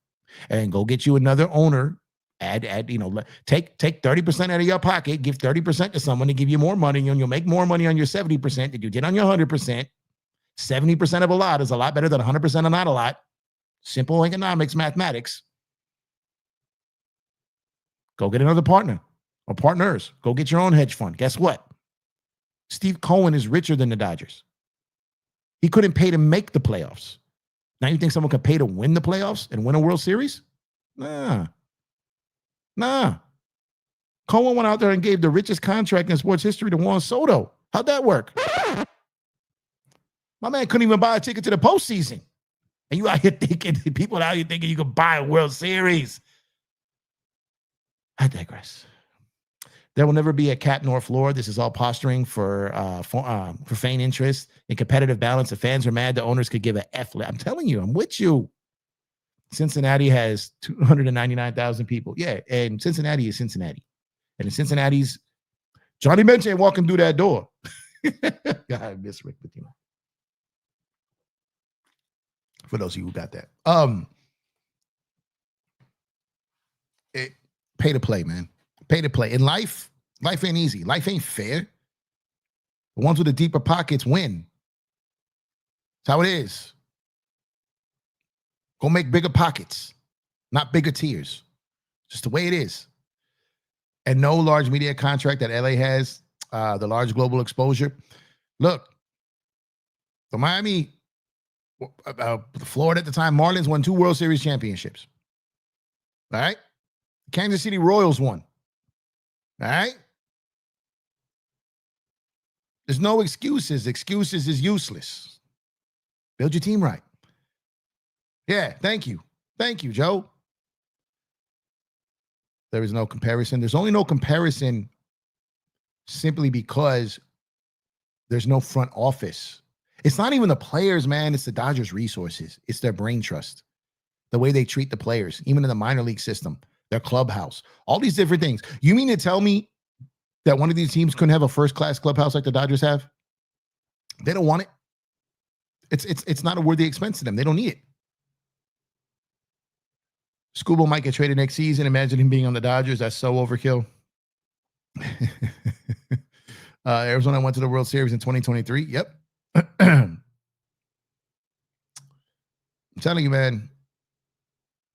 and go get you another owner. Take 30% out of your pocket, give 30% to someone to give you more money, and you'll make more money on your 70% than you did on your 100%. 70% of a lot is a lot better than 100% of not a lot. Simple economics, mathematics. Go get another partner or partners. Go get your own hedge fund. Guess what? Steve Cohen is richer than the Dodgers. He couldn't pay to make the playoffs. Now you think someone could pay to win the playoffs and win a World Series? Nah. Cohen went out there and gave the richest contract in sports history to Juan Soto. How'd that work? My man couldn't even buy a ticket to the postseason. And you out here thinking, people out here thinking you can buy a World Series. I digress. There will never be a cap nor floor. This is all posturing for fan interest and competitive balance. The fans are mad. The owners could give an F. I'm telling you, I'm with you. Cincinnati has 299,000 people. Yeah, and Cincinnati is Cincinnati. And in Cincinnati's, Johnny Bench ain't walking through that door. God, I miss Rick Pitino. For those of you who got that. Pay to play, man. Pay to play. In life ain't easy. Life ain't fair. The ones with the deeper pockets win. That's how it is. Go make bigger pockets, not bigger tiers. Just the way it is. And no large media contract that LA has, the large global exposure. Look, the Florida at the time, Marlins won 2 World Series championships. All right? Kansas City Royals won. All right? There's no excuses. Excuses is useless. Build your team right. Yeah, thank you. Thank you, Joe. There is no comparison. There's only no comparison simply because there's no front office. It's not even the players, man. It's the Dodgers' resources. It's their brain trust. The way they treat the players, even in the minor league system, their clubhouse, all these different things. You mean to tell me that one of these teams couldn't have a first-class clubhouse like the Dodgers have? They don't want it. It's not a worthy expense to them. They don't need it. Scooble might get traded next season. Imagine him being on the Dodgers. That's so overkill. Arizona went to the World Series in 2023. Yep. I'm telling you, man,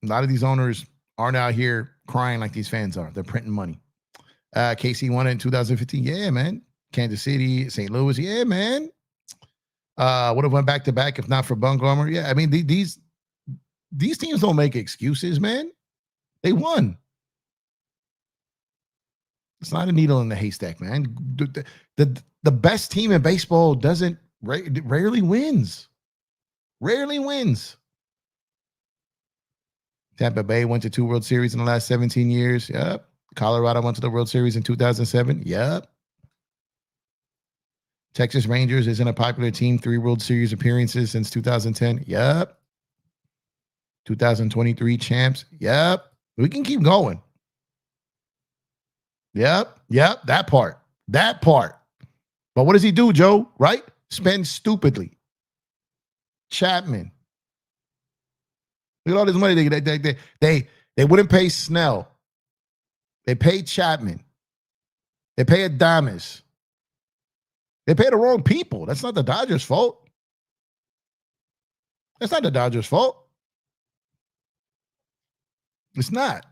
a lot of these owners aren't out here crying like these fans are. They're printing money. KC won it in 2015. Yeah, man. Kansas City, St. Louis. Yeah, man. Would have went back to back if not for Bumgarner. Yeah, I mean, these teams don't make excuses, man. They won. It's not a needle in the haystack, man. The best team in baseball rarely wins. Rarely wins. Tampa Bay went to 2 World Series in the last 17 years. Yep. Colorado went to the World Series in 2007. Yep. Texas Rangers isn't a popular team. 3 World Series appearances since 2010. Yep. 2023 champs. Yep. We can keep going. Yep. That part. But what does he do, Joe? Right? Spend stupidly. Chapman. Look at all this money they wouldn't pay Snell. They paid Chapman. They pay Adames. They pay the wrong people. That's not the Dodgers' fault. That's not the Dodgers' fault. It's not.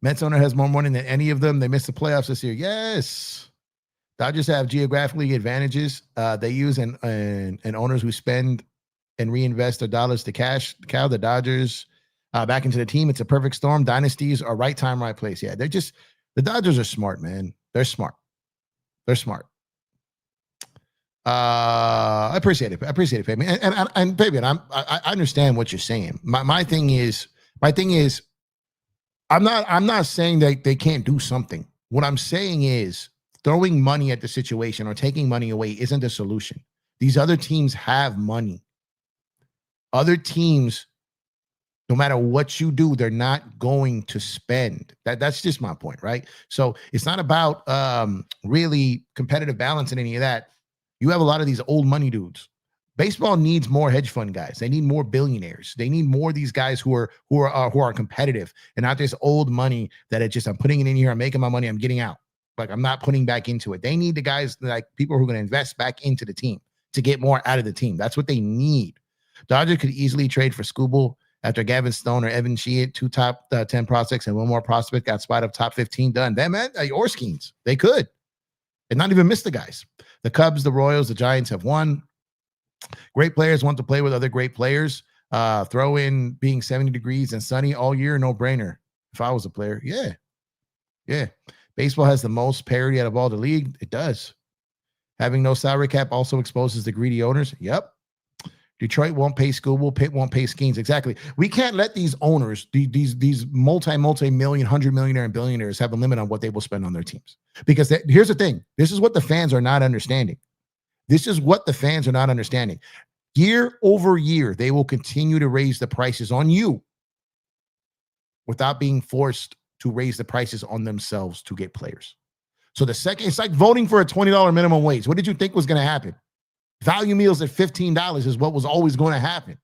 Mets owner has more money than any of them. They missed the playoffs this year. Yes. Dodgers have geographically advantages. They use and owners who spend and reinvest their dollars to cash cow the Dodgers back into the team. It's a perfect storm. Dynasties are right time, right place. Yeah, the Dodgers are smart, man. They're smart. I appreciate it. Fabian. And Fabian, I understand what you're saying. My thing is, I'm not saying that they can't do something. What I'm saying is throwing money at the situation or taking money away isn't a solution. These other teams have money. Other teams, no matter what you do, they're not going to spend. That's just my point, right? So it's not about really competitive balance and any of that. You have a lot of these old money dudes. Baseball needs more hedge fund guys. They need more billionaires. They need more of these guys who are competitive and not this old money that it just, I'm putting it in here, I'm making my money, I'm getting out. Like I'm not putting back into it. They need the guys, like people who are going to invest back into the team to get more out of the team. That's what they need. Dodgers could easily trade for Scooble after Gavin Stone or Evan Sheehan, 2 top 10 prospects and 1 more prospect got spot of top 15 done. Them, man, Orskeens, they could. and not even miss the guys. The Cubs, the Royals, the Giants have won. Great players want to play with other great players. Throw in being 70 degrees and sunny all year, no brainer. If I was a player, yeah. Baseball has the most parity out of all the league. It does. Having no salary cap also exposes the greedy owners. Yep. Detroit won't pay Scooble. Pitt won't pay Skeens. Exactly. We can't let these owners, these multi-million, 100-millionaire and billionaires have a limit on what they will spend on their teams. Because here's the thing. This is what the fans are not understanding. Year over year, they will continue to raise the prices on you without being forced to raise the prices on themselves to get players. So it's like voting for a $20 minimum wage. What did you think was going to happen? Value meals at $15 is what was always going to happen.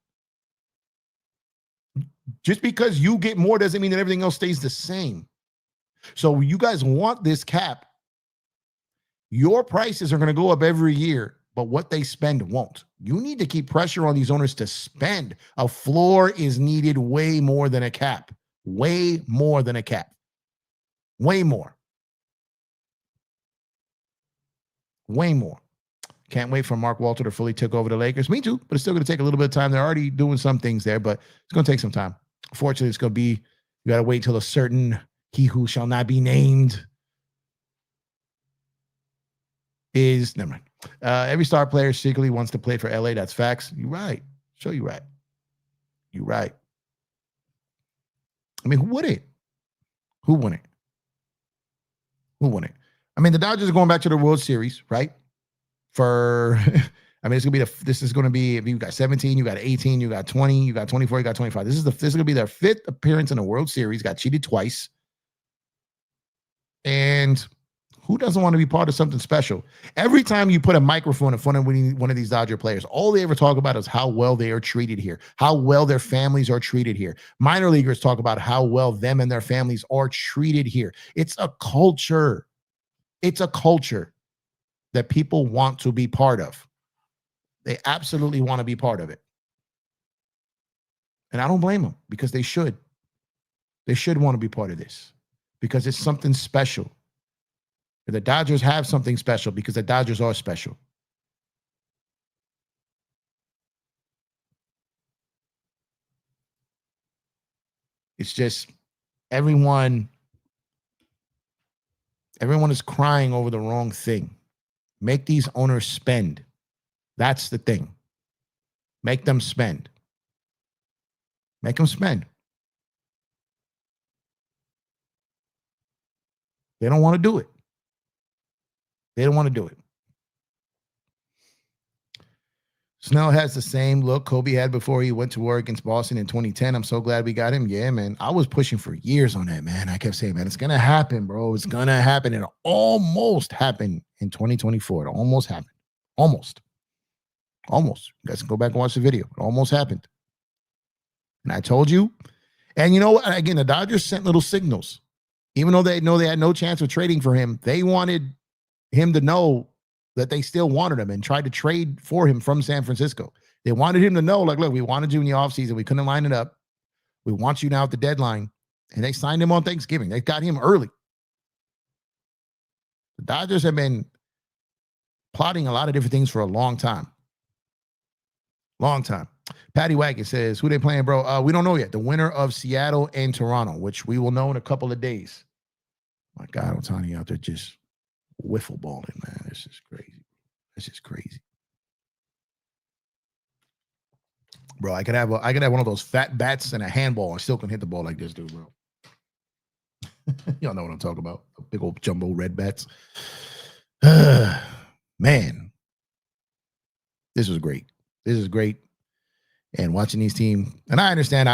Just because you get more doesn't mean that everything else stays the same. So you guys want this cap. Your prices are going to go up every year, but what they spend won't. You need to keep pressure on these owners to spend. A floor is needed way more than a cap. Way more than a cap. Way more. Way more. Can't wait for Mark Walter to fully take over the Lakers. Me too, but it's still going to take a little bit of time. They're already doing some things there, but it's going to take some time. Unfortunately, it's going to be, you got to wait till a certain he who shall not be named is, never mind. Every star player secretly wants to play for LA. That's facts. You're right. Show you right. You're right. I mean, who wouldn't? Who wouldn't? Who wouldn't? I mean, the Dodgers are going back to the World Series, right? For, I mean, this is going to be, if you got 17, you got 18, you got 20, you got 24, you got 25. This is going to be their 5th appearance in the World Series. Got cheated twice. And who doesn't want to be part of something special? Every time you put a microphone in front of one of these Dodger players, all they ever talk about is how well they are treated here, how well their families are treated here. Minor leaguers talk about how well them and their families are treated here. It's a culture. It's a culture that people want to be part of. They absolutely want to be part of it. And I don't blame them, because they should. They should want to be part of this because it's something special. The Dodgers have something special because the Dodgers are special. It's just everyone is crying over the wrong thing. Make these owners spend. That's the thing. Make them spend. Make them spend. They don't want to do it. They don't want to do it. Snell has the same look Kobe had before he went to war against Boston in 2010. I'm so glad we got him. Yeah, man. I was pushing for years on that, man. I kept saying, man, it's going to happen, bro. It's going to happen. It almost happened in 2024. It almost happened. Almost. Almost. You guys can go back and watch the video. It almost happened. And I told you. And you know what? Again, the Dodgers sent little signals. Even though they know they had no chance of trading for him, they wanted him to know that they still wanted him and tried to trade for him from San Francisco. They wanted him to know, like, look, we wanted you in the offseason. We couldn't line it up. We want you now at the deadline. And they signed him on Thanksgiving. They got him early. The Dodgers have been plotting a lot of different things for a long time. Long time. Patty Wagon says, who they playing, bro? We don't know yet. The winner of Seattle and Toronto, which we will know in a couple of days. My God, Ohtani out there just wiffle balling, man. This is crazy. This is crazy. Bro, I could have one of those fat bats and a handball and still can hit the ball like this dude, bro. Y'all know what I'm talking about. Big old jumbo red bats. Man. This was great. This is great. And watching these teams, and I understand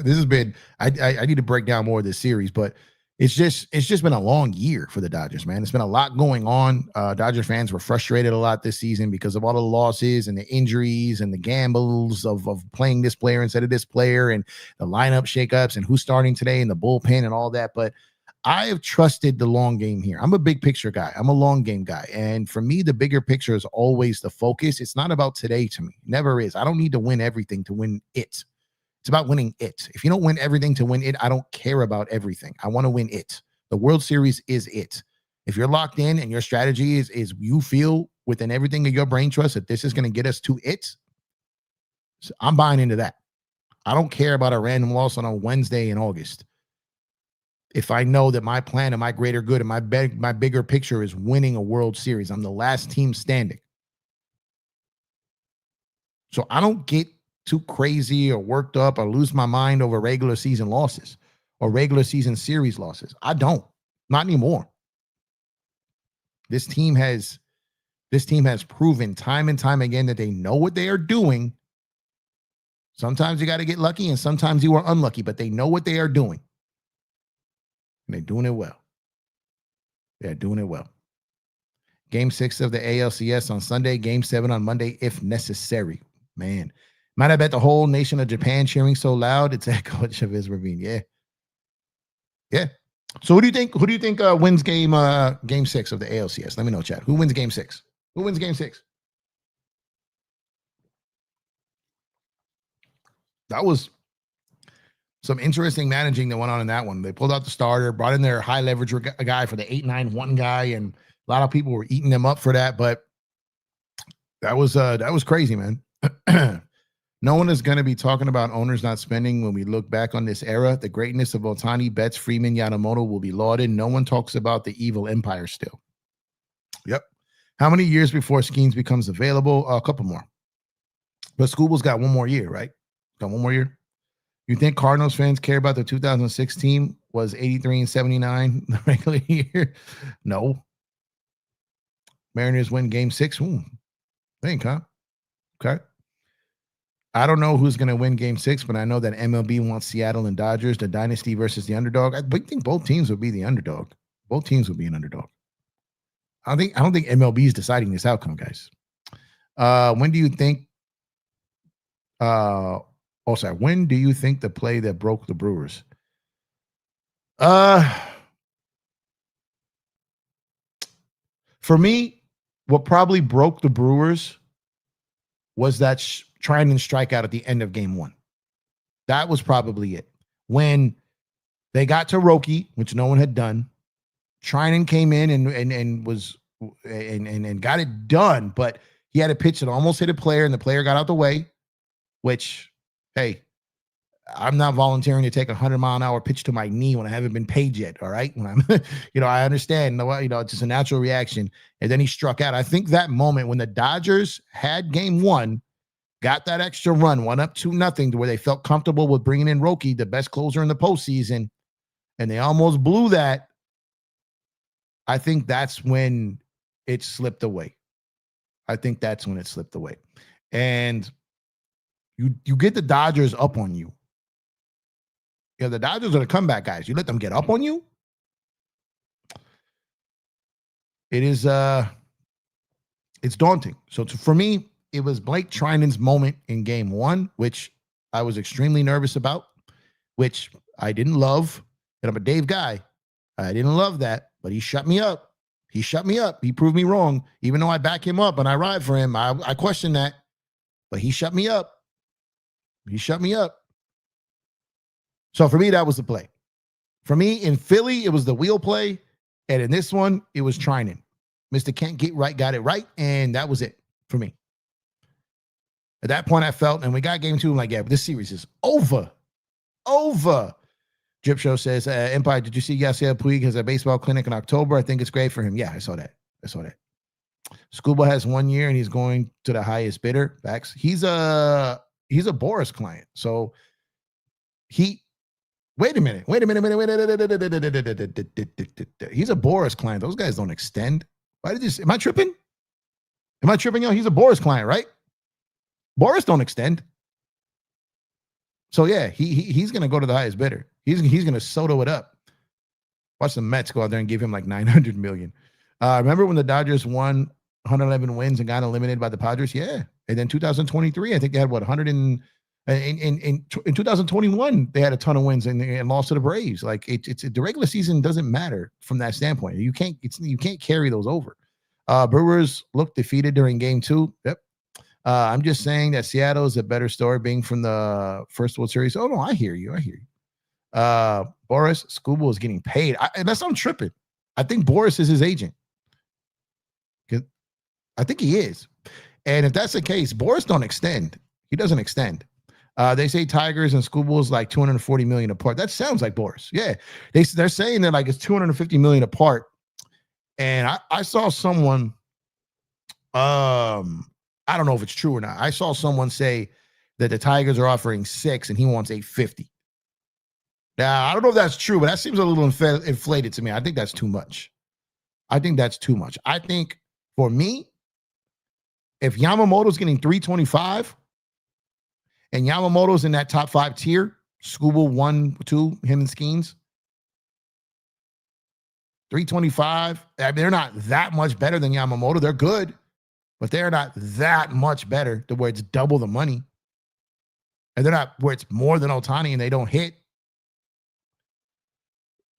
this has been, I need to break down more of this series, but it's just been a long year for the Dodgers, man. It's been a lot going on. Dodger fans were frustrated a lot this season because of all the losses and the injuries and the gambles of playing this player instead of this player and the lineup shakeups and who's starting today and the bullpen and all that. But I have trusted the long game here. I'm a big picture guy. I'm a long game guy. And for me, the bigger picture is always the focus. It's not about today to me. Never is. I don't need to win everything to win it. It's about winning it. If you don't win everything to win it, I don't care about everything. I want to win it. The World Series is it. If you're locked in and your strategy is you feel within everything of your brain trust that this is going to get us to it, so I'm buying into that. I don't care about a random loss on a Wednesday in August. If I know that my plan and my greater good and my bigger picture is winning a World Series, I'm the last team standing. So I don't get too crazy or worked up or lose my mind over regular season losses or regular season series losses. I don't. Not anymore. This team has proven time and time again that they know what they are doing. Sometimes you got to get lucky and sometimes you are unlucky, but they know what they are doing. And they're doing it well. They're doing it well. Game 6 of the ALCS on Sunday, Game 7 on Monday, if necessary. Man, might have bet the whole nation of Japan cheering so loud it's echoed Chavez Ravine. Yeah. Yeah. So who do you think wins game 6 of the ALCS? Let me know, chat. Who wins game 6? Who wins game 6? That was some interesting managing that went on in that one. They pulled out the starter, brought in their high leverage guy for the 8-9-1 guy, and a lot of people were eating them up for that. But that was crazy, man. No one is going to be talking about owners not spending when we look back on this era. The greatness of Ohtani, Betts, Freeman, Yamamoto will be lauded. No one talks about the evil empire still. Yep. How many years before Skeens becomes available? A couple more. But Scooble's got one more year, right? Got one more year. You think Cardinals fans care about the 2006 team was 83-79 the regular year? No. Mariners win game 6. Think, huh? Okay. I don't know who's going to win game 6, but I know that MLB wants Seattle and Dodgers, the dynasty versus the underdog. I think both teams would be the underdog. Both teams would be an underdog. I don't think MLB is deciding this outcome, guys. When do you think when do you think the play that broke the Brewers? For me, what probably broke the Brewers was that trying and strike out at the end of game 1. That was probably it. When they got to Roki, which no one had done, Trinan came in and got it done, but he had a pitch that almost hit a player, and the player got out the way, which, hey, I'm not volunteering to take a 100-mile-an-hour pitch to my knee when I haven't been paid yet, all right? When I'm, I understand, it's just a natural reaction. And then he struck out. I think that moment when the Dodgers had game 1, got that extra run, 1-2-0, to where they felt comfortable with bringing in Roki, the best closer in the postseason, and they almost blew that. I think that's when it slipped away. And you get the Dodgers up on you. The Dodgers are the comeback guys. You let them get up on you. It is it's daunting. So for me, it was Blake Trinan's moment in game 1, which I was extremely nervous about, which I didn't love. And I'm a Dave guy. I didn't love that, but he shut me up. He proved me wrong. Even though I back him up and I ride for him, I question that. But he shut me up. So for me, that was the play. For me, in Philly, it was the wheel play. And in this one, it was Trinan. Mr. Kent got it right. And that was it for me. At that point, I felt, and we got game 2, I'm like, yeah, but this series is over. Drip Show says, Empire, did you see Yasiel Puig has a baseball clinic in October? I think it's great for him. Yeah, I saw that. Scuba has 1 year, and he's going to the highest bidder. Facts. He's a Boris client. So wait a minute. He's a Boris client. Those guys don't extend. Am I tripping? Yo, he's a Boris client, right? Boris don't extend. So yeah, he's gonna go to the highest bidder. He's gonna Soto it up. Watch the Mets go out there and give him like $900 million. Remember when the Dodgers won 111 wins and got eliminated by the Padres? Yeah. And then 2023, I think they had 100 in 2021, they had a ton of wins and lost to the Braves. Like it's the regular season doesn't matter from that standpoint. You can't carry those over. Brewers looked defeated during game 2. Yep. I'm just saying that Seattle is a better story being from the first World Series. Oh no, I hear you. Boris Scuba is getting paid. Unless I'm tripping. I think Boris is his agent. I think he is. And if that's the case, Boris don't extend. He doesn't extend. They say Tigers and Schoolball's like $240 million apart. That sounds like Boris. Yeah. They're saying that like it's $250 million apart. And I saw someone, I don't know if it's true or not. I saw someone say that the Tigers are offering 6 and he wants 850. Now, I don't know if that's true, but that seems a little inflated to me. I think that's too much. I think for me, if Yamamoto's getting 325 and Yamamoto's in that top 5 tier, Scooble 1, 2, him and Skeens, 325. I mean, they're not that much better than Yamamoto. They're good, but they're not that much better to where it's double the money. And they're not where it's more than Ohtani and they don't hit.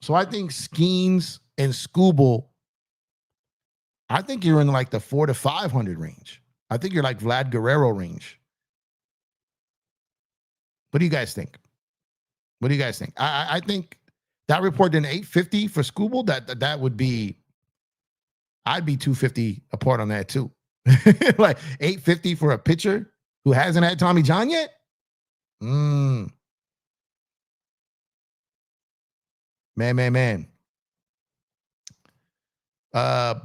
So I think Skeens and Scooble, I think you're in like the 400 to 500 range. I think you're like Vlad Guerrero range. What do you guys think? I think that report in 850 for Scooble, that would be, I'd be 250 apart on that too. Like 850 for a pitcher who hasn't had Tommy John yet? Man.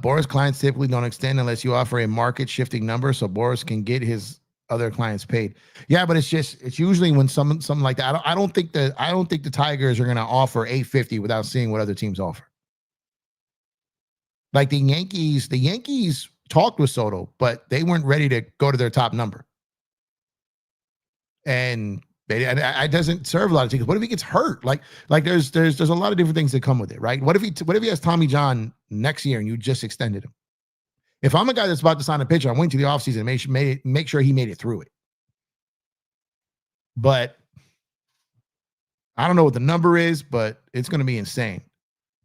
Boris clients typically don't extend unless you offer a market shifting number so Boris can get his other clients paid. Yeah, but it's usually when something like that. I don't think the Tigers are going to offer 850 without seeing what other teams offer. Like the Yankees talked with Soto, but they weren't ready to go to their top number. And it doesn't serve a lot of teams. What if he gets hurt? Like there's a lot of different things that come with it, right? What if he has Tommy John next year and you just extended him? If I'm a guy that's about to sign a pitcher, I'm waiting to the offseason and make sure he made it through it. But I don't know what the number is, but it's going to be insane.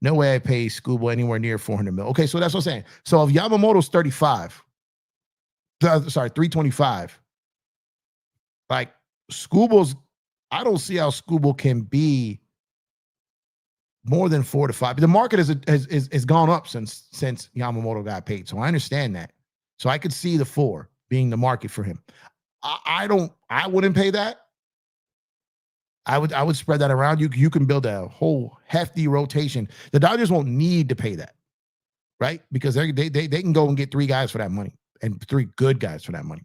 No way I pay Scooble anywhere near 400 mil. Okay, so that's what I'm saying. So if Yamamoto's 325, like Scooble's, I don't see how Scooble can be more than 4 to 5. The market has gone up since Yamamoto got paid. So I understand that. So I could see the 4 being the market for him. I wouldn't pay that. I would spread that around. You can build a whole hefty rotation. The Dodgers won't need to pay that, right? Because they can go and get 3 guys for that money and 3 good guys for that money.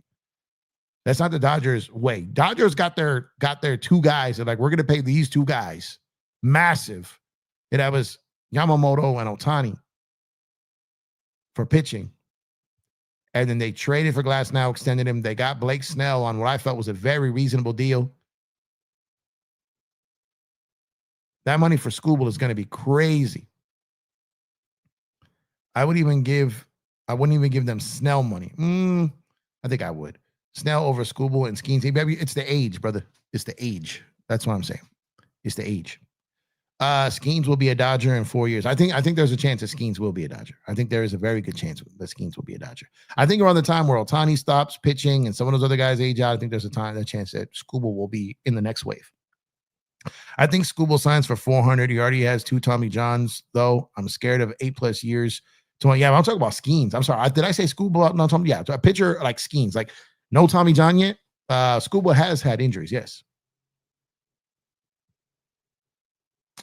That's not the Dodgers' way. Dodgers got their 2 guys. They're like, we're going to pay these 2 guys massive. And that was Yamamoto and Ohtani for pitching. And then they traded for Glasnow, extended him. They got Blake Snell on what I felt was a very reasonable deal. That money for Scooble is going to be crazy. I wouldn't even give them Snell money. I think I would. Snell over Scooble and Skeens. Baby, it's the age, brother. It's the age. That's what I'm saying. It's the age. Skeens will be a Dodger in 4 years. I think there's a chance that Skeens will be a Dodger. I think there is a very good chance that Skeens will be a Dodger. I think around the time where Ohtani stops pitching and some of those other guys age out, I think there's a chance that Scooble will be in the next wave. I think Scooble signs for 400. He already has 2 Tommy Johns, though. I'm scared of 8+ years. Yeah, I'm talking about Skeens. I'm sorry. Did I say Scooble? No, Tommy. Yeah, a pitcher like Skeens. Like, no Tommy John yet. Scooble has had injuries, yes.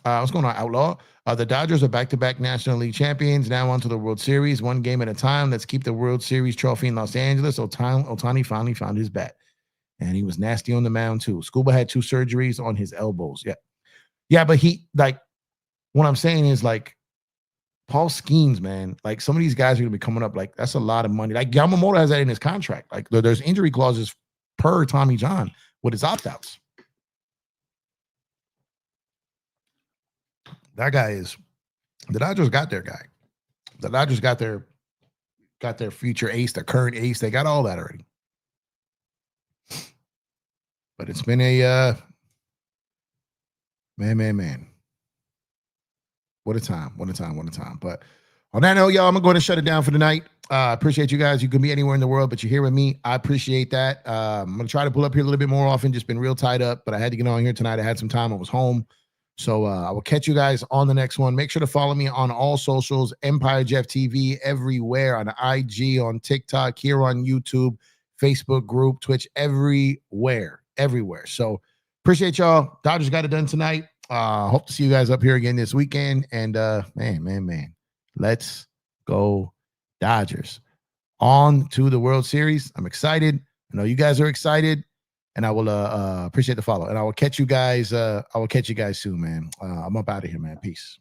What's going on, Outlaw? The Dodgers are back-to-back National League champions. Now on to the World Series. 1 game at a time. Let's keep the World Series trophy in Los Angeles. Ohtani finally found his bat. And he was nasty on the mound, too. Scooble had 2 surgeries on his elbows. Yeah. Yeah, but what I'm saying is, like, Paul Skeens, man, like, some of these guys are going to be coming up. Like, that's a lot of money. Like, Yamamoto has that in his contract. Like, there's injury clauses per Tommy John with his opt-outs. That guy is – the Dodgers got their guy. The Dodgers got their future ace, their current ace. They got all that already. But it's been a man. What a time. But on that note, y'all, I'm going to shut it down for the night. Appreciate you guys. You can be anywhere in the world, but you're here with me. I appreciate that. I'm going to try to pull up here a little bit more often. Just been real tied up, but I had to get on here tonight. I had some time. I was home. So I will catch you guys on the next one. Make sure to follow me on all socials, EmpireJeffTV, everywhere, on IG, on TikTok, here on YouTube, Facebook group, Twitch, everywhere. So appreciate y'all. Dodgers got it done tonight. Hope to see you guys up here again this weekend. And man, let's go Dodgers. On to the World Series. I'm excited. I know you guys are excited. And I will appreciate the follow. And I will catch you guys. I will catch you guys soon, man. I'm up out of here, man. Peace.